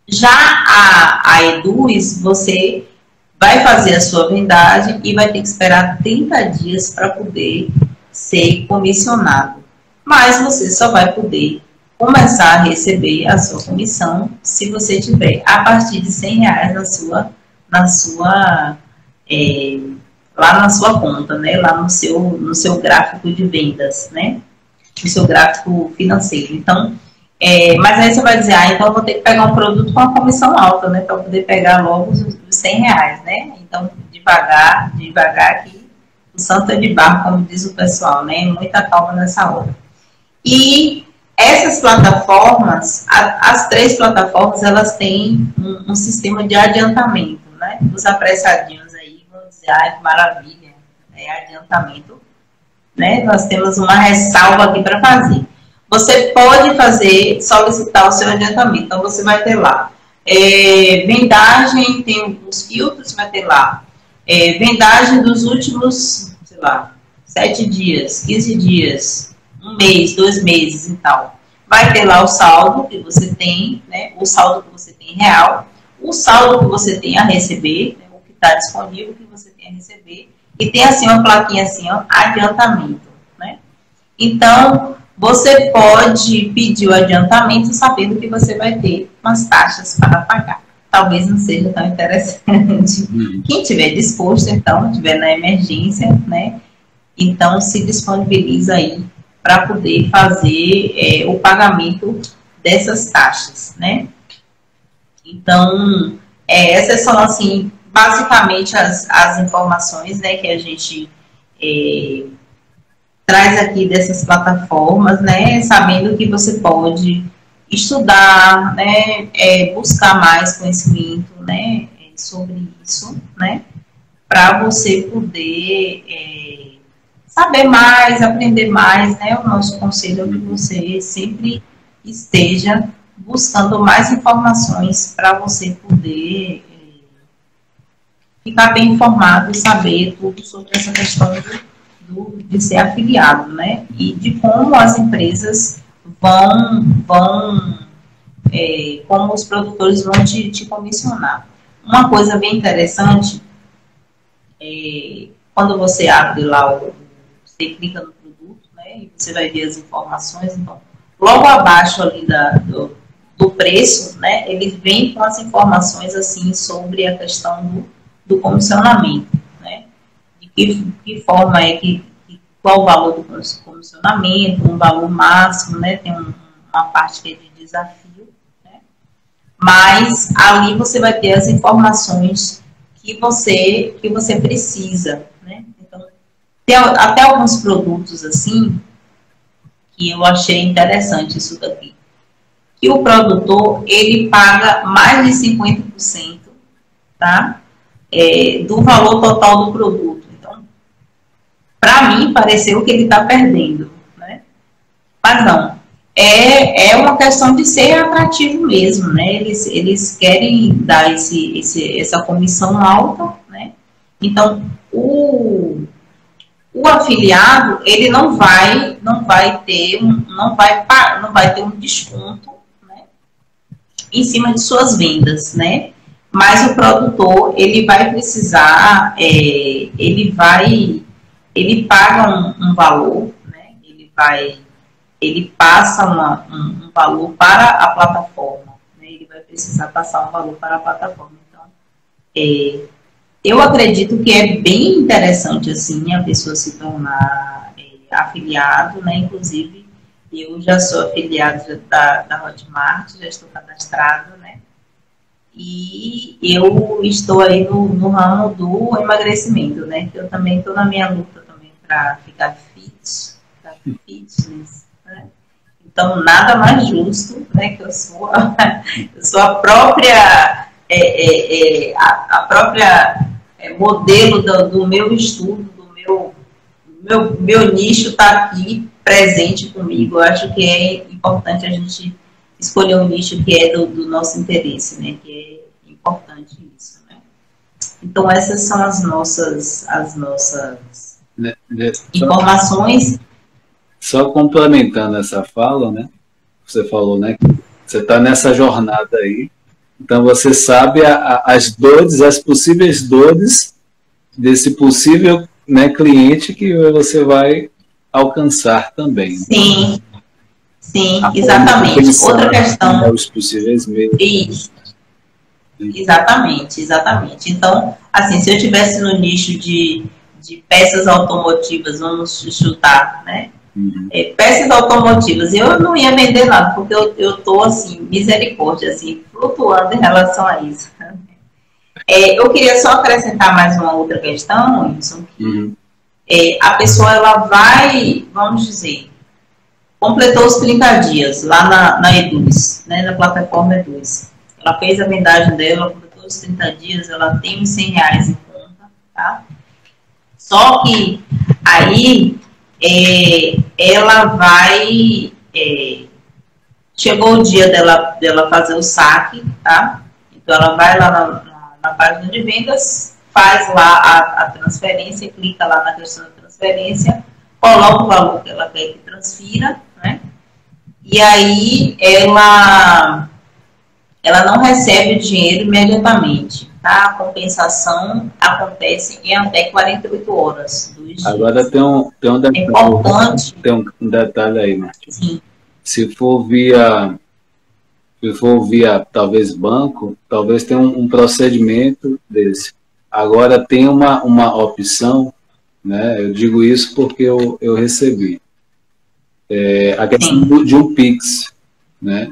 Já a Eduz, você vai fazer a sua vendagem e vai ter que esperar 30 dias para poder ser comissionado. Mas você só vai poder começar a receber a sua comissão se você tiver a partir de R$100 lá na sua conta, né? Lá no seu gráfico de vendas, né? No seu gráfico financeiro. Então, Mas aí você vai dizer, então eu vou ter que pegar um produto com uma comissão alta, né? Para poder pegar logo os R$100, né? Então, devagar, que o santo é de barro, como diz o pessoal, né? Muita calma nessa hora. E essas plataformas, as 3 plataformas, elas têm um sistema de adiantamento, né? Os apressadinhos aí vão dizer, que maravilha, adiantamento, né? Nós temos uma ressalva aqui para fazer. Você pode solicitar o seu adiantamento. Então, você vai ter lá vendagem, tem os filtros, vai ter lá vendagem dos últimos, sei lá, 7 dias, 15 dias, 1 mês, 2 meses e tal. Vai ter lá o saldo que você tem, né? O saldo que você tem real, o saldo que você tem a receber, né? O que está disponível que você tem a receber, e tem assim uma plaquinha assim, ó, adiantamento, né? Então, você pode pedir o adiantamento sabendo que você vai ter umas taxas para pagar. Talvez não seja tão interessante. Quem tiver disposto, então, tiver na emergência, né? Então, se disponibiliza aí para poder fazer o pagamento dessas taxas, né? Então, essas são, assim, basicamente as informações, né, que a gente traz aqui dessas plataformas, né, sabendo que você pode estudar, né, buscar mais conhecimento, né, sobre isso, né, para você poder saber mais, aprender mais, né, o nosso conselho é que você sempre esteja buscando mais informações para você poder ficar bem informado e saber tudo sobre essa questão de ser afiliado, né? E de como as empresas como os produtores vão te comissionar. Uma coisa bem interessante, quando você abre lá, você clica no produto, né? E você vai ver as informações, então, logo abaixo ali do preço, né? Ele vem com as informações, assim, sobre a questão do comissionamento, né? De que forma qual o valor do comissionamento, um valor máximo, né? Tem uma parte que é de desafio, né? Mas ali você vai ter as informações que você precisa, né? Então, tem até alguns produtos assim que eu achei interessante isso daqui. Que o produtor, ele paga mais de 50%, tá? Do valor total do produto. Então, para mim, pareceu que ele está perdendo, né? Mas não. É uma questão de ser atrativo mesmo, né? Eles querem dar essa comissão alta, né? Então, o afiliado, ele não vai ter um desconto, né, em cima de suas vendas, né? Mas o produtor, ele vai precisar, ele paga um valor, né? Ele passa um valor para a plataforma, né? Ele vai precisar passar um valor para a plataforma. Então, eu acredito que é bem interessante, assim, a pessoa se tornar afiliado, né? Inclusive, eu já sou afiliado da Hotmart, já estou cadastrado, né? E eu estou aí no ramo do emagrecimento, né? Eu também estou na minha luta também para ficar fitness, né? Então, nada mais justo, né? Que eu sou a própria modelo do meu estudo, do meu nicho está aqui presente comigo. Eu acho que é importante a gente escolher um nicho que é do nosso interesse, né? Que é importante isso, né? Então, essas são as nossas informações. Só complementando essa fala, né? Você falou, né? Que você está nessa jornada aí. Então, você sabe as dores, as possíveis dores desse possível, né, cliente que você vai alcançar também. Sim, sim, exatamente. Outra questão. Os possíveis meios. Isso. Exatamente. Então, assim, se eu estivesse no nicho de peças automotivas, vamos chutar, né? Peças automotivas. Eu não ia vender nada, porque eu tô, assim, misericórdia, assim, flutuando em relação a isso. Eu queria só acrescentar mais uma outra questão, Wilson, que a pessoa, ela vai, vamos dizer, completou os 30 dias lá na Eduz, né, na plataforma Eduz. Ela fez a vendagem dela, completou os 30 dias, ela tem uns R$100 em conta, tá? Só que aí ela vai... chegou o dia dela fazer o saque, tá? Então ela vai lá na página de vendas, faz lá a transferência, clica lá na questão da transferência, coloca o valor que ela quer que transfira, né? E aí ela não recebe o dinheiro imediatamente, tá? A compensação acontece em até 48 horas. Agora tem um detalhe. É importante. Tem um detalhe aí, Martim. Sim. Se for via talvez banco, talvez tenha um procedimento desse. Agora tem uma opção, né? Eu digo isso porque eu recebi. A questão de um Pix, né?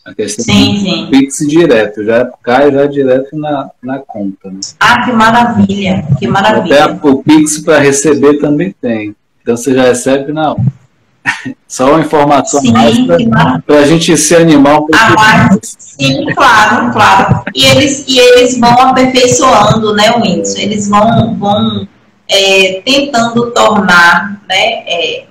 A questão de um Pix direto, já cai direto na conta. Né? Ah, que maravilha, que maravilha. Até o Pix para receber também tem. Então você já recebe na hora. Só uma informação mais para a gente se animar um pouco. Sim, claro. E eles vão aperfeiçoando, né, Whindersson? Eles vão tentando tornar, né,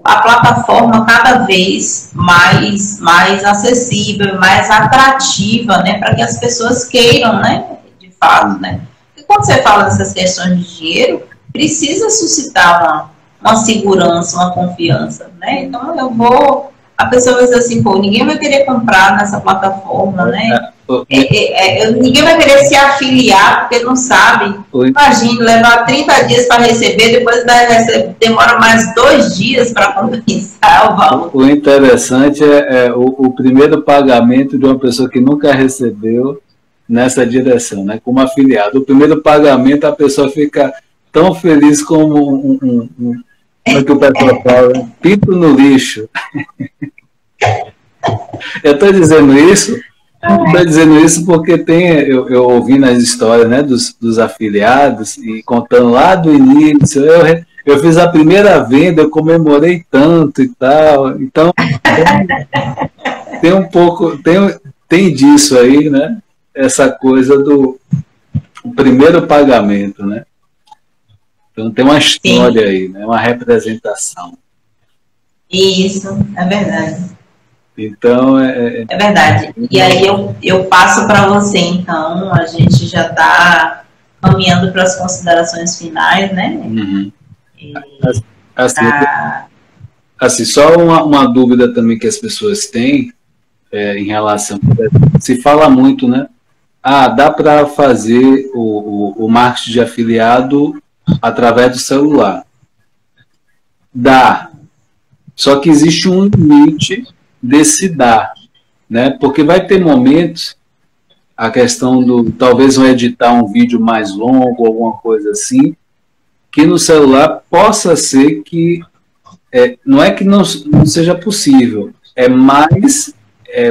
a plataforma cada vez mais acessível, mais atrativa, né, para que as pessoas queiram, né, de fato, né? Porque quando você fala dessas questões de dinheiro, precisa suscitar uma segurança, uma confiança, né? Então a pessoa vai dizer assim, pô, ninguém vai querer comprar nessa plataforma, né? Ninguém vai querer se afiliar porque não sabe. Imagina, levar 30 dias para receber, depois demora mais 2 dias para compensar o valor. O interessante é o primeiro pagamento de uma pessoa que nunca recebeu nessa direção, né? Como afiliado. O primeiro pagamento, a pessoa fica tão feliz como como é que o pessoal fala? Pinto no lixo. Eu estou dizendo isso porque eu ouvi nas histórias, né, dos afiliados e contando lá do início. Eu fiz a primeira venda, eu comemorei tanto e tal. Então, tem um pouco, tem disso aí, né? Essa coisa do primeiro pagamento, né? Então tem uma história aí, né? Uma representação. Isso, é verdade. Então é verdade. E aí eu passo para você, então, a gente já está caminhando para as considerações finais, né? Uhum. Assim, só uma dúvida também que as pessoas têm em relação, se fala muito, né? Dá para fazer o marketing de afiliado através do celular. Dá. Só que existe um limite desse dar, né? Porque vai ter momentos, a questão talvez vão editar um vídeo mais longo, alguma coisa assim, que no celular possa ser que, não é que não seja possível,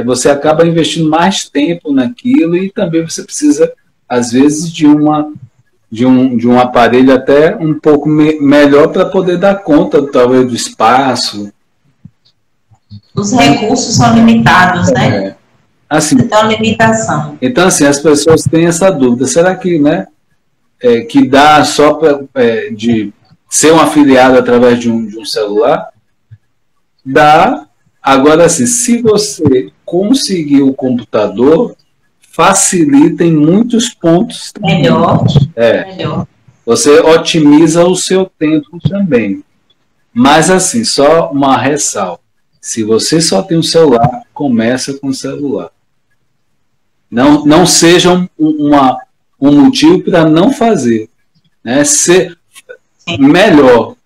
você acaba investindo mais tempo naquilo e também você precisa, às vezes, de um aparelho até um pouco melhor para poder dar conta, talvez, do espaço. Os recursos são limitados, né? Assim, então, limitação. Então, assim, as pessoas têm essa dúvida. Será que, né, que dá só de ser um afiliado através de um celular? Dá. Agora, assim, se você conseguir o computador, facilita em muitos pontos também. Melhor. Você otimiza o seu tempo também. Mas, assim, só uma ressalva. Se você só tem um celular, começa com o celular. Não seja um motivo para não fazer. Né? Melhor,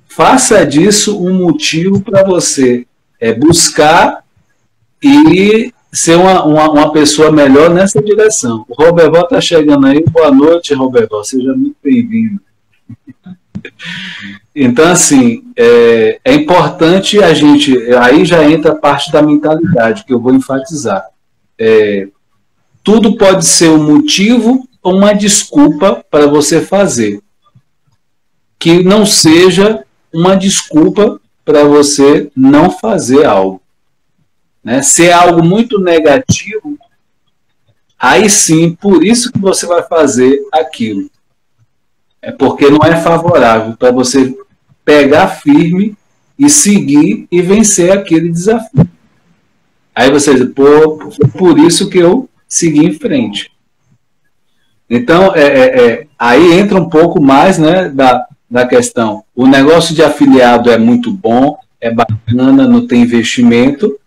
faça disso um motivo para você buscar e ser uma pessoa melhor nessa direção. O Roberval está chegando aí. Boa noite, Roberval. Seja muito bem-vindo. Então, assim, é importante a gente... Aí já entra a parte da mentalidade, que eu vou enfatizar. Tudo pode ser um motivo ou uma desculpa para você fazer. Que não seja uma desculpa para você não fazer algo. Né? Se é algo muito negativo, aí sim, por isso que você vai fazer aquilo. É porque não é favorável para você pegar firme e seguir e vencer aquele desafio. Aí você diz, pô, foi por isso que eu segui em frente. Então, aí entra um pouco mais, né, da questão. O negócio de afiliado é muito bom, é bacana, não tem investimento,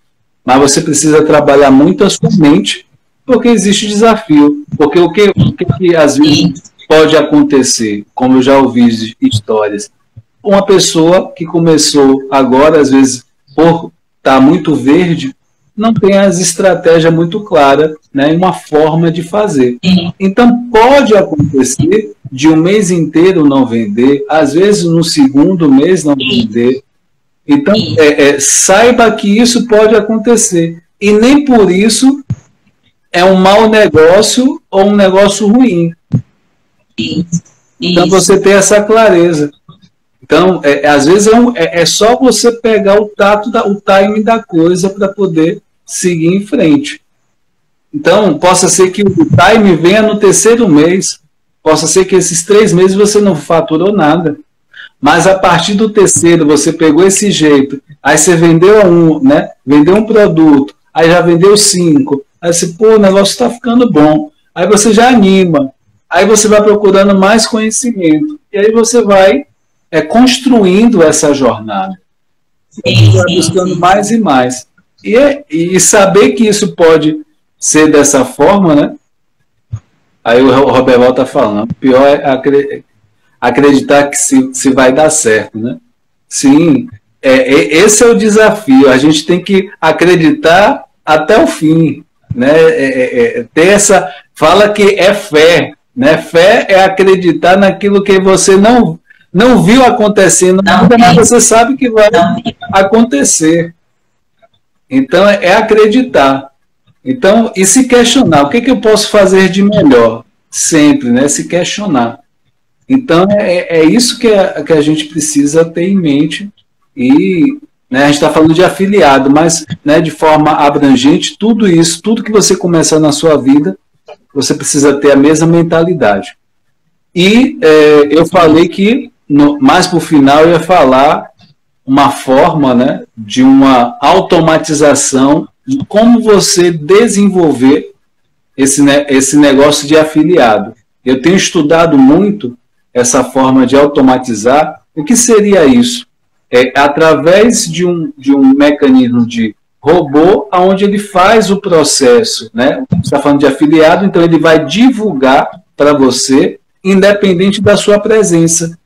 mas você precisa trabalhar muito a sua mente, porque existe desafio. Porque o que às vezes pode acontecer, como eu já ouvi histórias, uma pessoa que começou agora, às vezes, por estar muito verde, não tem as estratégias muito claras, né, uma forma de fazer. Então, pode acontecer de um mês inteiro não vender, às vezes no segundo mês não vender. Então, saiba que isso pode acontecer. E nem por isso é um mau negócio ou um negócio ruim. Então, você tem essa clareza. Então, às vezes é só você pegar o timing da coisa para poder seguir em frente. Então, possa ser que o time venha no terceiro mês, possa ser que esses 3 meses você não faturou nada, mas a partir do terceiro você pegou esse jeito, aí você vendeu né? Vendeu um produto, aí já vendeu 5, aí você, pô, o negócio está ficando bom, aí você já anima, aí você vai procurando mais conhecimento, e aí você vai construindo essa jornada, você vai buscando mais e mais. E saber que isso pode ser dessa forma, né? Aí o Roberval está falando, o pior é acreditar que se vai dar certo, né? Sim, esse é o desafio, a gente tem que acreditar até o fim, né? Ter essa, fala que é fé, né? Fé é acreditar naquilo que você não viu acontecendo nada, mas você sabe que vai acontecer. Então, é acreditar. Então, e se questionar, o que eu posso fazer de melhor? Sempre, né? Se questionar. Então, é isso que a gente precisa ter em mente. E, né, a gente está falando de afiliado, mas, né, de forma abrangente, tudo isso, tudo que você começar na sua vida, você precisa ter a mesma mentalidade. E eu falei que, mais para o final, eu ia falar uma forma, né, de uma automatização de como você desenvolver esse negócio de afiliado. Eu tenho estudado muito essa forma de automatizar. O que seria isso? Através de um mecanismo de robô, onde ele faz o processo, né? Você está falando de afiliado, então ele vai divulgar para você, independente da sua presença.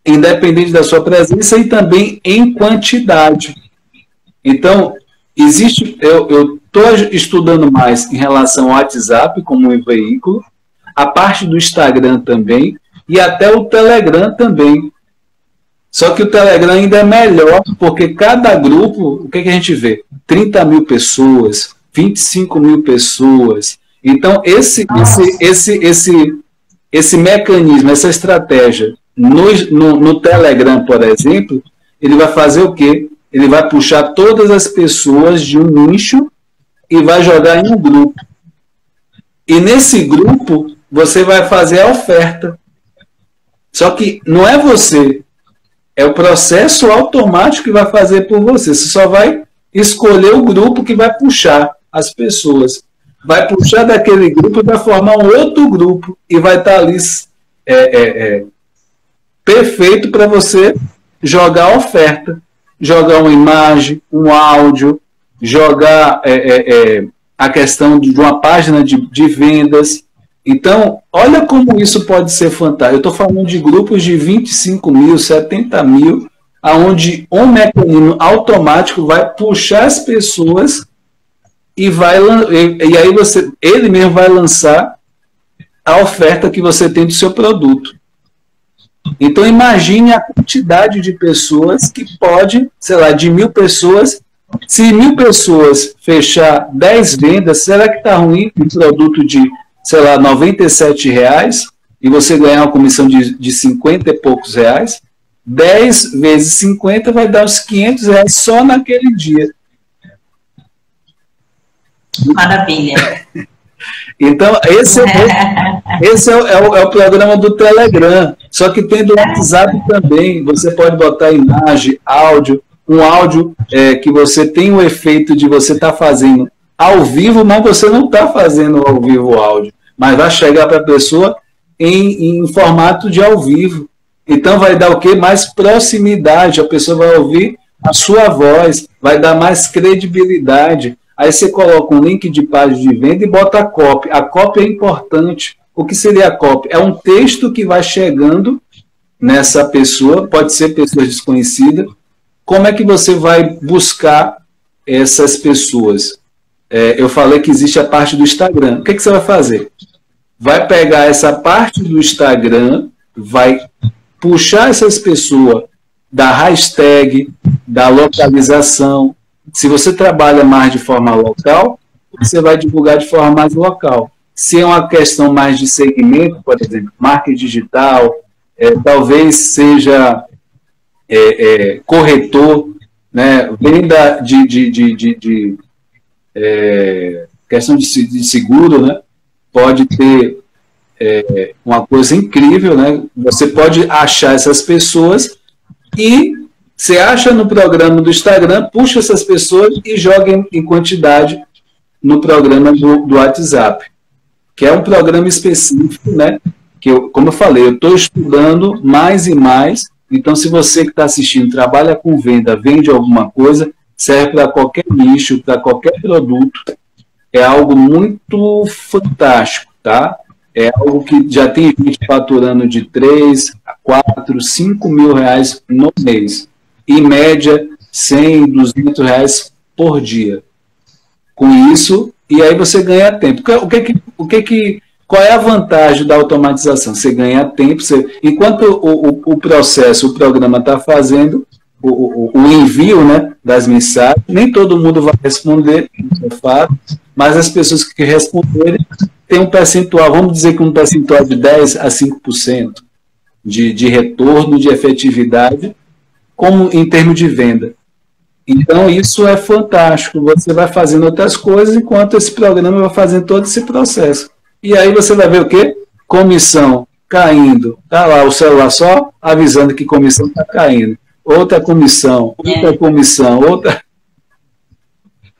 Independente da sua presença e também em quantidade. Então, existe, eu estou estudando mais em relação ao WhatsApp como um veículo, a parte do Instagram também, e até o Telegram também. Só que o Telegram ainda é melhor, porque cada grupo, o que a gente vê? 30 mil pessoas, 25 mil pessoas. Então, esse mecanismo, essa estratégia, no Telegram, por exemplo, ele vai fazer o quê? Ele vai puxar todas as pessoas de um nicho e vai jogar em um grupo. E nesse grupo, você vai fazer a oferta. Só que não é você, é o processo automático que vai fazer por você. Você só vai escolher o grupo que vai puxar as pessoas. Vai puxar daquele grupo e vai formar um outro grupo e vai estar ali perfeito para você jogar a oferta, jogar uma imagem, um áudio, jogar a questão de uma página de vendas. Então, olha como isso pode ser fantástico. Eu estou falando de grupos de 25 mil, 70 mil, onde um mecanismo automático vai puxar as pessoas e aí ele mesmo vai lançar a oferta que você tem do seu produto. Então, imagine a quantidade de pessoas que pode, sei lá, de 1.000 pessoas, se 1.000 pessoas fechar 10 vendas, será que está ruim um produto de, sei lá, R$97 e você ganhar uma comissão de 50 e poucos reais? 10 vezes 50 vai dar uns R$500 só naquele dia. Maravilha. Então, esse é o programa do Telegram, só que tem do WhatsApp também. Você pode botar imagem, áudio, um áudio que você tem o efeito de você estar fazendo ao vivo, mas você não está fazendo ao vivo o áudio, mas vai chegar para a pessoa em formato de ao vivo. Então vai dar o quê? Mais proximidade, a pessoa vai ouvir a sua voz, vai dar mais credibilidade. Aí você coloca um link de página de venda e bota a copy. A copy é importante. O que seria a copy? É um texto que vai chegando nessa pessoa, pode ser pessoa desconhecida. Como é que você vai buscar essas pessoas? Eu falei que existe a parte do Instagram. O que você vai fazer? Vai pegar essa parte do Instagram, vai puxar essas pessoas da hashtag, da localização. Se você trabalha mais de forma local, você vai divulgar de forma mais local. Se é uma questão mais de segmento, por exemplo, marketing digital, talvez seja corretor, né, venda de questão de seguro, né, pode ter uma coisa incrível, né? Você pode achar essas pessoas e você acha no programa do Instagram, puxa essas pessoas e joga em quantidade no programa do WhatsApp, que é um programa específico, né? Que como eu falei, eu estou estudando mais e mais. Então, se você que está assistindo trabalha com venda, vende alguma coisa, serve para qualquer nicho, para qualquer produto, é algo muito fantástico, tá? É algo que já tem gente faturando de 3 a 4, 5 mil reais no mês. Em média, 100, 200 reais por dia. Com isso, e aí você ganha tempo. Qual é a vantagem da automatização? Você ganha tempo, enquanto o processo, o programa está fazendo o envio, né, das mensagens, nem todo mundo vai responder, isso é fato, mas as pessoas que responderem têm um percentual, vamos dizer que um percentual de 10 a 5% de retorno, de efetividade, como em termos de venda. Então, isso é fantástico. Você vai fazendo outras coisas, enquanto esse programa vai fazendo todo esse processo. E aí você vai ver o quê? Comissão caindo. Está lá o celular só avisando que comissão está caindo. Outra comissão, outra...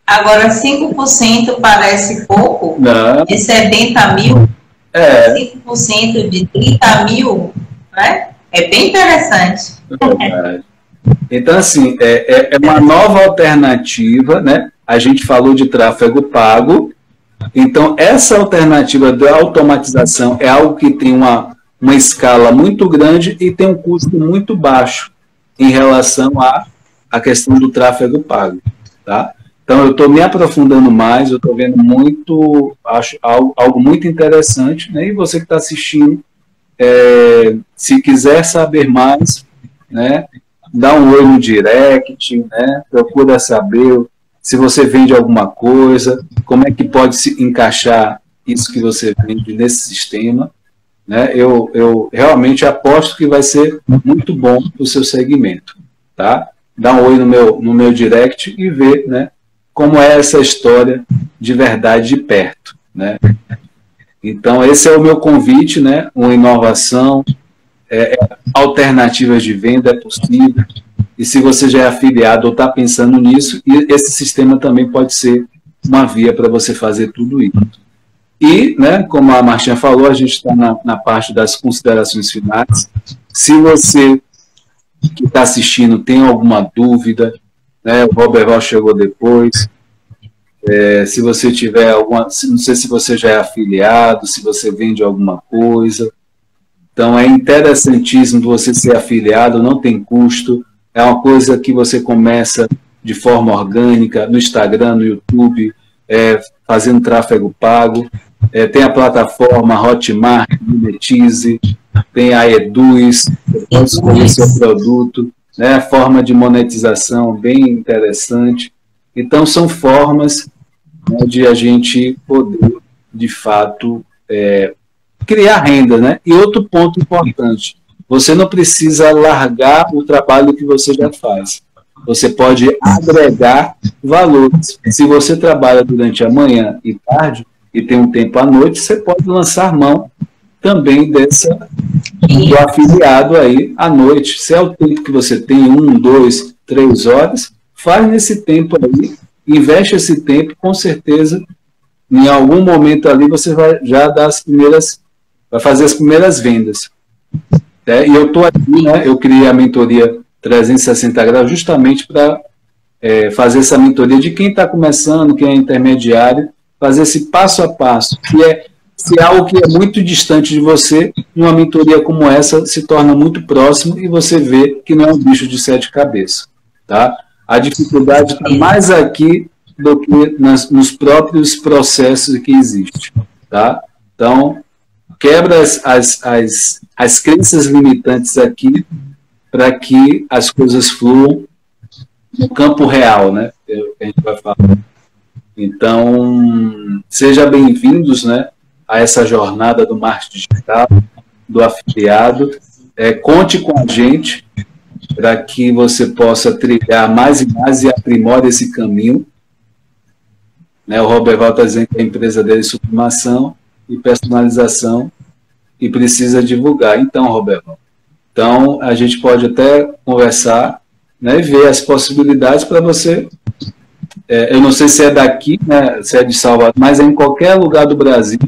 Agora, 5% parece pouco. Não. De 70 mil, 5% de 30 mil, né? É bem interessante. Então, assim, é uma nova alternativa, né? A gente falou de tráfego pago. Então, essa alternativa da automatização é algo que tem uma escala muito grande e tem um custo muito baixo em relação à questão do tráfego pago, tá? Então, eu estou me aprofundando mais, eu estou vendo muito, acho algo muito interessante, né? E você que está assistindo, se quiser saber mais, né? Dá um oi no direct, né? Procura saber se você vende alguma coisa, como é que pode se encaixar isso que você vende nesse sistema, né? Eu realmente aposto que vai ser muito bom para o seu segmento, tá? Dá um oi no meu direct e vê, né, como é essa história de verdade de perto, né? Então, esse é o meu convite, né? Uma inovação, alternativas de venda é possível. E se você já é afiliado ou está pensando nisso, esse sistema também pode ser uma via para você fazer tudo isso. E, né, como a Martinha falou, a gente está na parte das considerações finais. Se você que está assistindo tem alguma dúvida, né, o Roberval chegou depois, se você tiver alguma... Não sei se você já é afiliado, se você vende alguma coisa. Então, é interessantíssimo você ser afiliado, não tem custo. É uma coisa que você começa de forma orgânica, no Instagram, no YouTube, fazendo tráfego pago. tem a plataforma Hotmart, Monetize, tem a Eduz, você pode escolher seu produto, né? A forma de monetização bem interessante. Então, são formas, né, de a gente poder, de fato, criar renda, né? E outro ponto importante, você não precisa largar o trabalho que você já faz. Você pode agregar valores. Se você trabalha durante a manhã e tarde e tem um tempo à noite, você pode lançar mão também do afiliado aí à noite. Se é o tempo que você tem, 1, 2, 3 horas, faz nesse tempo aí, investe esse tempo, com certeza, em algum momento ali você vai já dar vai fazer as primeiras vendas. E eu estou aqui, né, eu criei a mentoria 360 graus justamente para fazer essa mentoria de quem está começando, quem é intermediário, fazer esse passo a passo, se é algo que é muito distante de você, uma mentoria como essa se torna muito próximo e você vê que não é um bicho de 7 cabeças. Tá? A dificuldade está mais aqui do que nos próprios processos que existem. Tá? Então, quebra as crenças limitantes aqui para que as coisas fluam no campo real, né? A gente vai falar. Então, sejam bem-vindos, né, a essa jornada do marketing digital, do afiliado. Conte com a gente para que você possa trilhar mais e mais e aprimore esse caminho. Né, o Roberval está dizendo que a empresa dele é sublimação e personalização e precisa divulgar. Então, Roberval, então a gente pode até conversar, né, e ver as possibilidades para você. Eu não sei se é daqui, né, se é de Salvador, mas em qualquer lugar do Brasil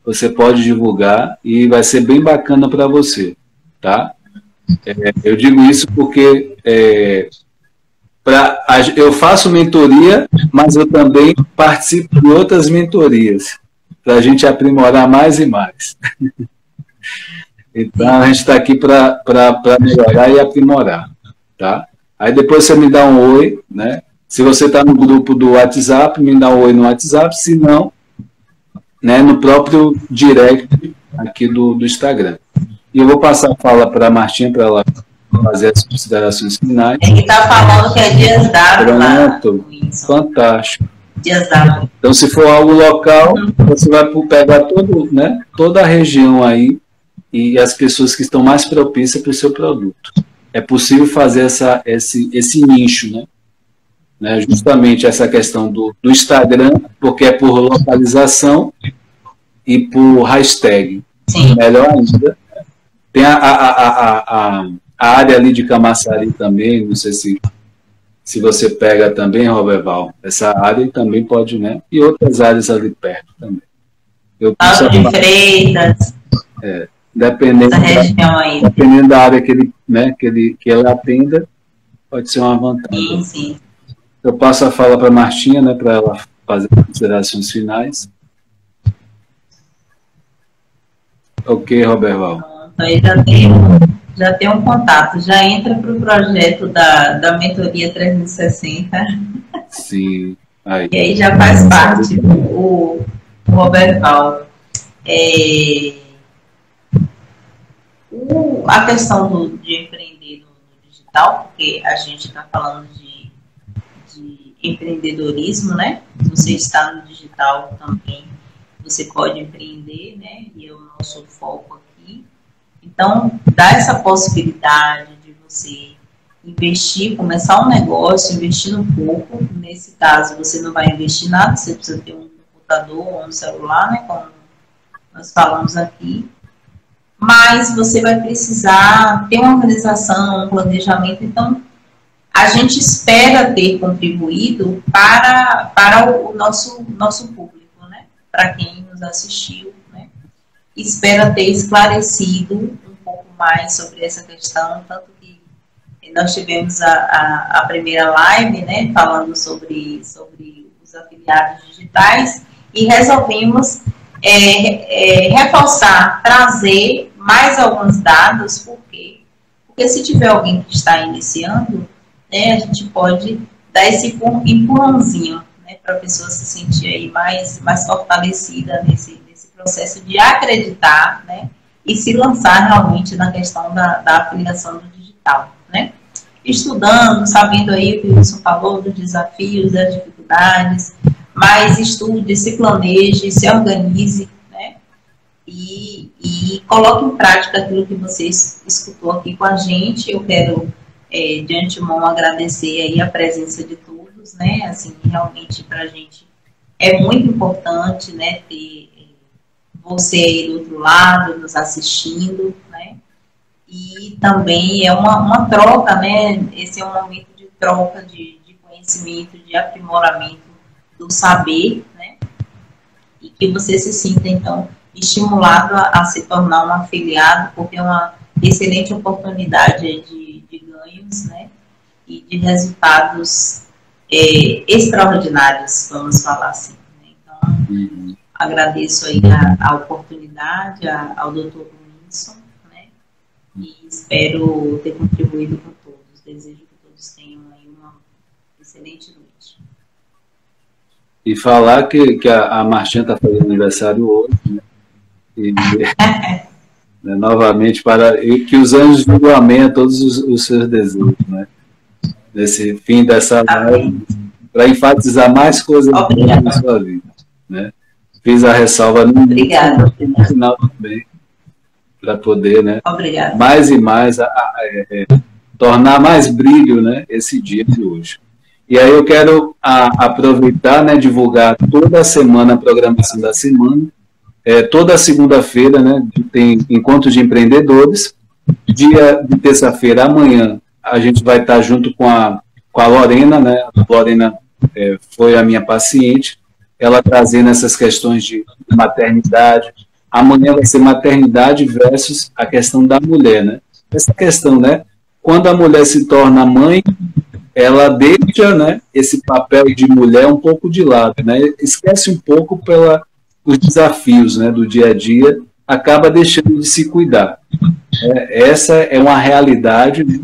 você pode divulgar e vai ser bem bacana para você, tá? Eu digo isso porque eu faço mentoria, mas eu também participo de outras mentorias, para a gente aprimorar mais e mais. Então, a gente está aqui para melhorar e aprimorar, tá? Aí depois você me dá um oi, né? Se você está no grupo do WhatsApp, me dá um oi no WhatsApp, se não, né, no próprio direct aqui do Instagram. E eu vou passar a fala para a Martinha, para ela fazer as considerações finais. Ele está falando que é Dias d'Ávila. Pronto, fantástico. Dias d'Ávila. Então, se for algo local, você vai pegar toda a região aí e as pessoas que estão mais propícias para o seu produto. É possível fazer esse nicho, né? Justamente essa questão do Instagram, porque é por localização e por hashtag. Sim. Melhor ainda. Tem a área ali de Camaçari também, não sei se você pega também, Roberval, essa área também pode, né? E outras áreas ali perto também. Alto de Freitas. Dependendo da área que ela atenda, pode ser uma vantagem. Sim. Eu passo a fala para a Martinha, né, para ela fazer as considerações finais. Ok, Roberval. Aí já tem um contato, já entra para o projeto da mentoria 360. Sim. Aí. E aí já faz parte o Roberval. A questão de empreender no digital, porque a gente está falando de empreendedorismo, né? Se você está no digital também, você pode empreender, né? E é o nosso foco aqui. Então, dá essa possibilidade de você investir, começar um negócio, investir um pouco. Nesse caso, você não vai investir nada, você precisa ter um computador ou um celular, né? Como nós falamos aqui. Mas você vai precisar ter uma organização, um planejamento. Então, a gente espera ter contribuído para o nosso público, né? Para quem nos assistiu, né? Espera ter esclarecido um pouco mais sobre essa questão, tanto que nós tivemos a primeira live, né? Falando sobre os afiliados digitais e resolvemos reforçar, trazer mais alguns dados, porque se tiver alguém que está iniciando, né, a gente pode dar esse empurrãozinho, né, para a pessoa se sentir aí mais fortalecida nesse processo de acreditar, né, e se lançar realmente na questão da afiliação do digital, né? Estudando, sabendo aí o que o Wilson falou, dos desafios, das dificuldades, mas estude, se planeje, se organize, né? E coloque em prática aquilo que você escutou aqui com a gente. Eu quero, de antemão, agradecer aí a presença de todos, né? Assim, realmente para a gente é muito importante, né, ter você aí do outro lado, nos assistindo, né? E também é uma troca, né? Esse é um momento de troca de conhecimento, de aprimoramento do saber, né? E que você se sinta, então, estimulado a se tornar um afiliado, porque é uma excelente oportunidade de ganhos, né? E de resultados extraordinários, vamos falar assim, né? Então, agradeço aí a oportunidade ao Dr. Wilson, né? E espero ter contribuído com todos. Desejo que todos tenham aí uma excelente noite. E falar que a Martinha está fazendo aniversário hoje, né? E, né, novamente, que os anjos digam amém a todos os seus desejos, né? Nesse fim dessa live, para enfatizar mais coisas na sua vida, né? Fiz a ressalva no final também, para poder, né, mais e mais tornar mais brilho, né, esse dia de hoje. E aí eu quero aproveitar, né, divulgar toda a semana a programação da semana. Toda segunda-feira, né, tem encontros de empreendedores. Dia de terça-feira, amanhã, a gente vai estar junto com a Lorena, né? A Lorena foi a minha paciente. Ela trazendo essas questões de maternidade. Amanhã vai ser maternidade versus a questão da mulher, né? Essa questão, né? Quando a mulher se torna mãe, ela deixa, né, esse papel de mulher um pouco de lado, né? Esquece um pouco os desafios, né, do dia a dia, acaba deixando de se cuidar. Essa é uma realidade, né,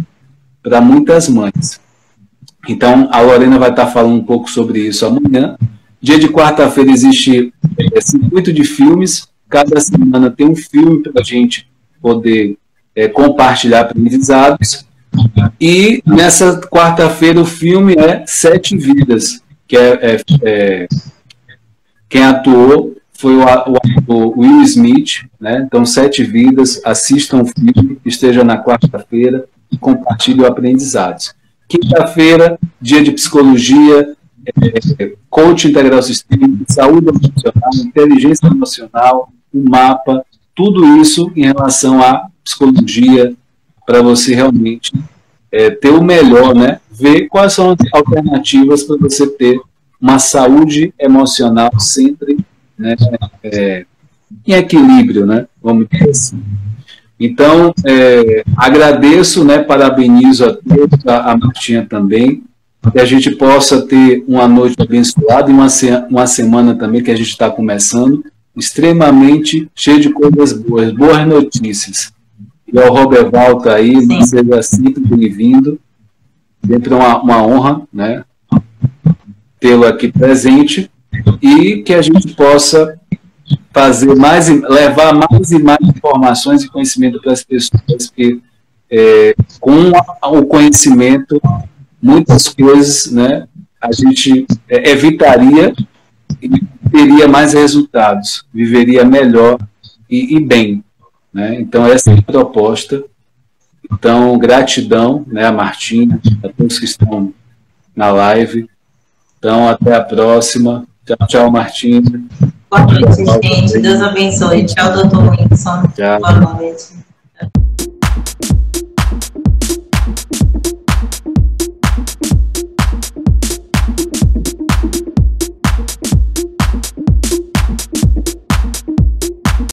para muitas mães. Então, a Lorena vai estar falando um pouco sobre isso amanhã. Dia de quarta-feira existe circuito de filmes. Cada semana tem um filme para a gente poder compartilhar aprendizados. E nessa quarta-feira o filme é 7 Vidas, que quem atuou foi o ator Will Smith, né? Então 7 Vidas, assistam o filme, esteja na quarta-feira e compartilhem aprendizados. Quinta-feira, dia de psicologia, coaching integral sistêmico, saúde emocional, inteligência emocional, um mapa, tudo isso em relação à psicologia, para você realmente ter o melhor, né? Ver quais são as alternativas para você ter uma saúde emocional sempre, né, em equilíbrio, né? Vamos dizer assim. Então, agradeço, né? Parabenizo a todos, a Martinha também, que a gente possa ter uma noite abençoada e uma semana também que a gente está começando, extremamente cheia de coisas boas notícias. E ao Roberval está aí, seja sempre bem-vindo. Sempre uma honra, né, tê-lo aqui presente e que a gente possa levar mais e mais informações e conhecimento para as pessoas, porque com o conhecimento, muitas coisas, né, a gente evitaria e teria mais resultados, viveria melhor e bem, né? Então, essa é a proposta. Então, gratidão, né, a Martinha, a todos que estão na live. Então, até a próxima. Tchau, tchau, Martinha. Boa noite, gente. Deus abençoe. Tchau, doutor Wilson. Tchau. Boa noite.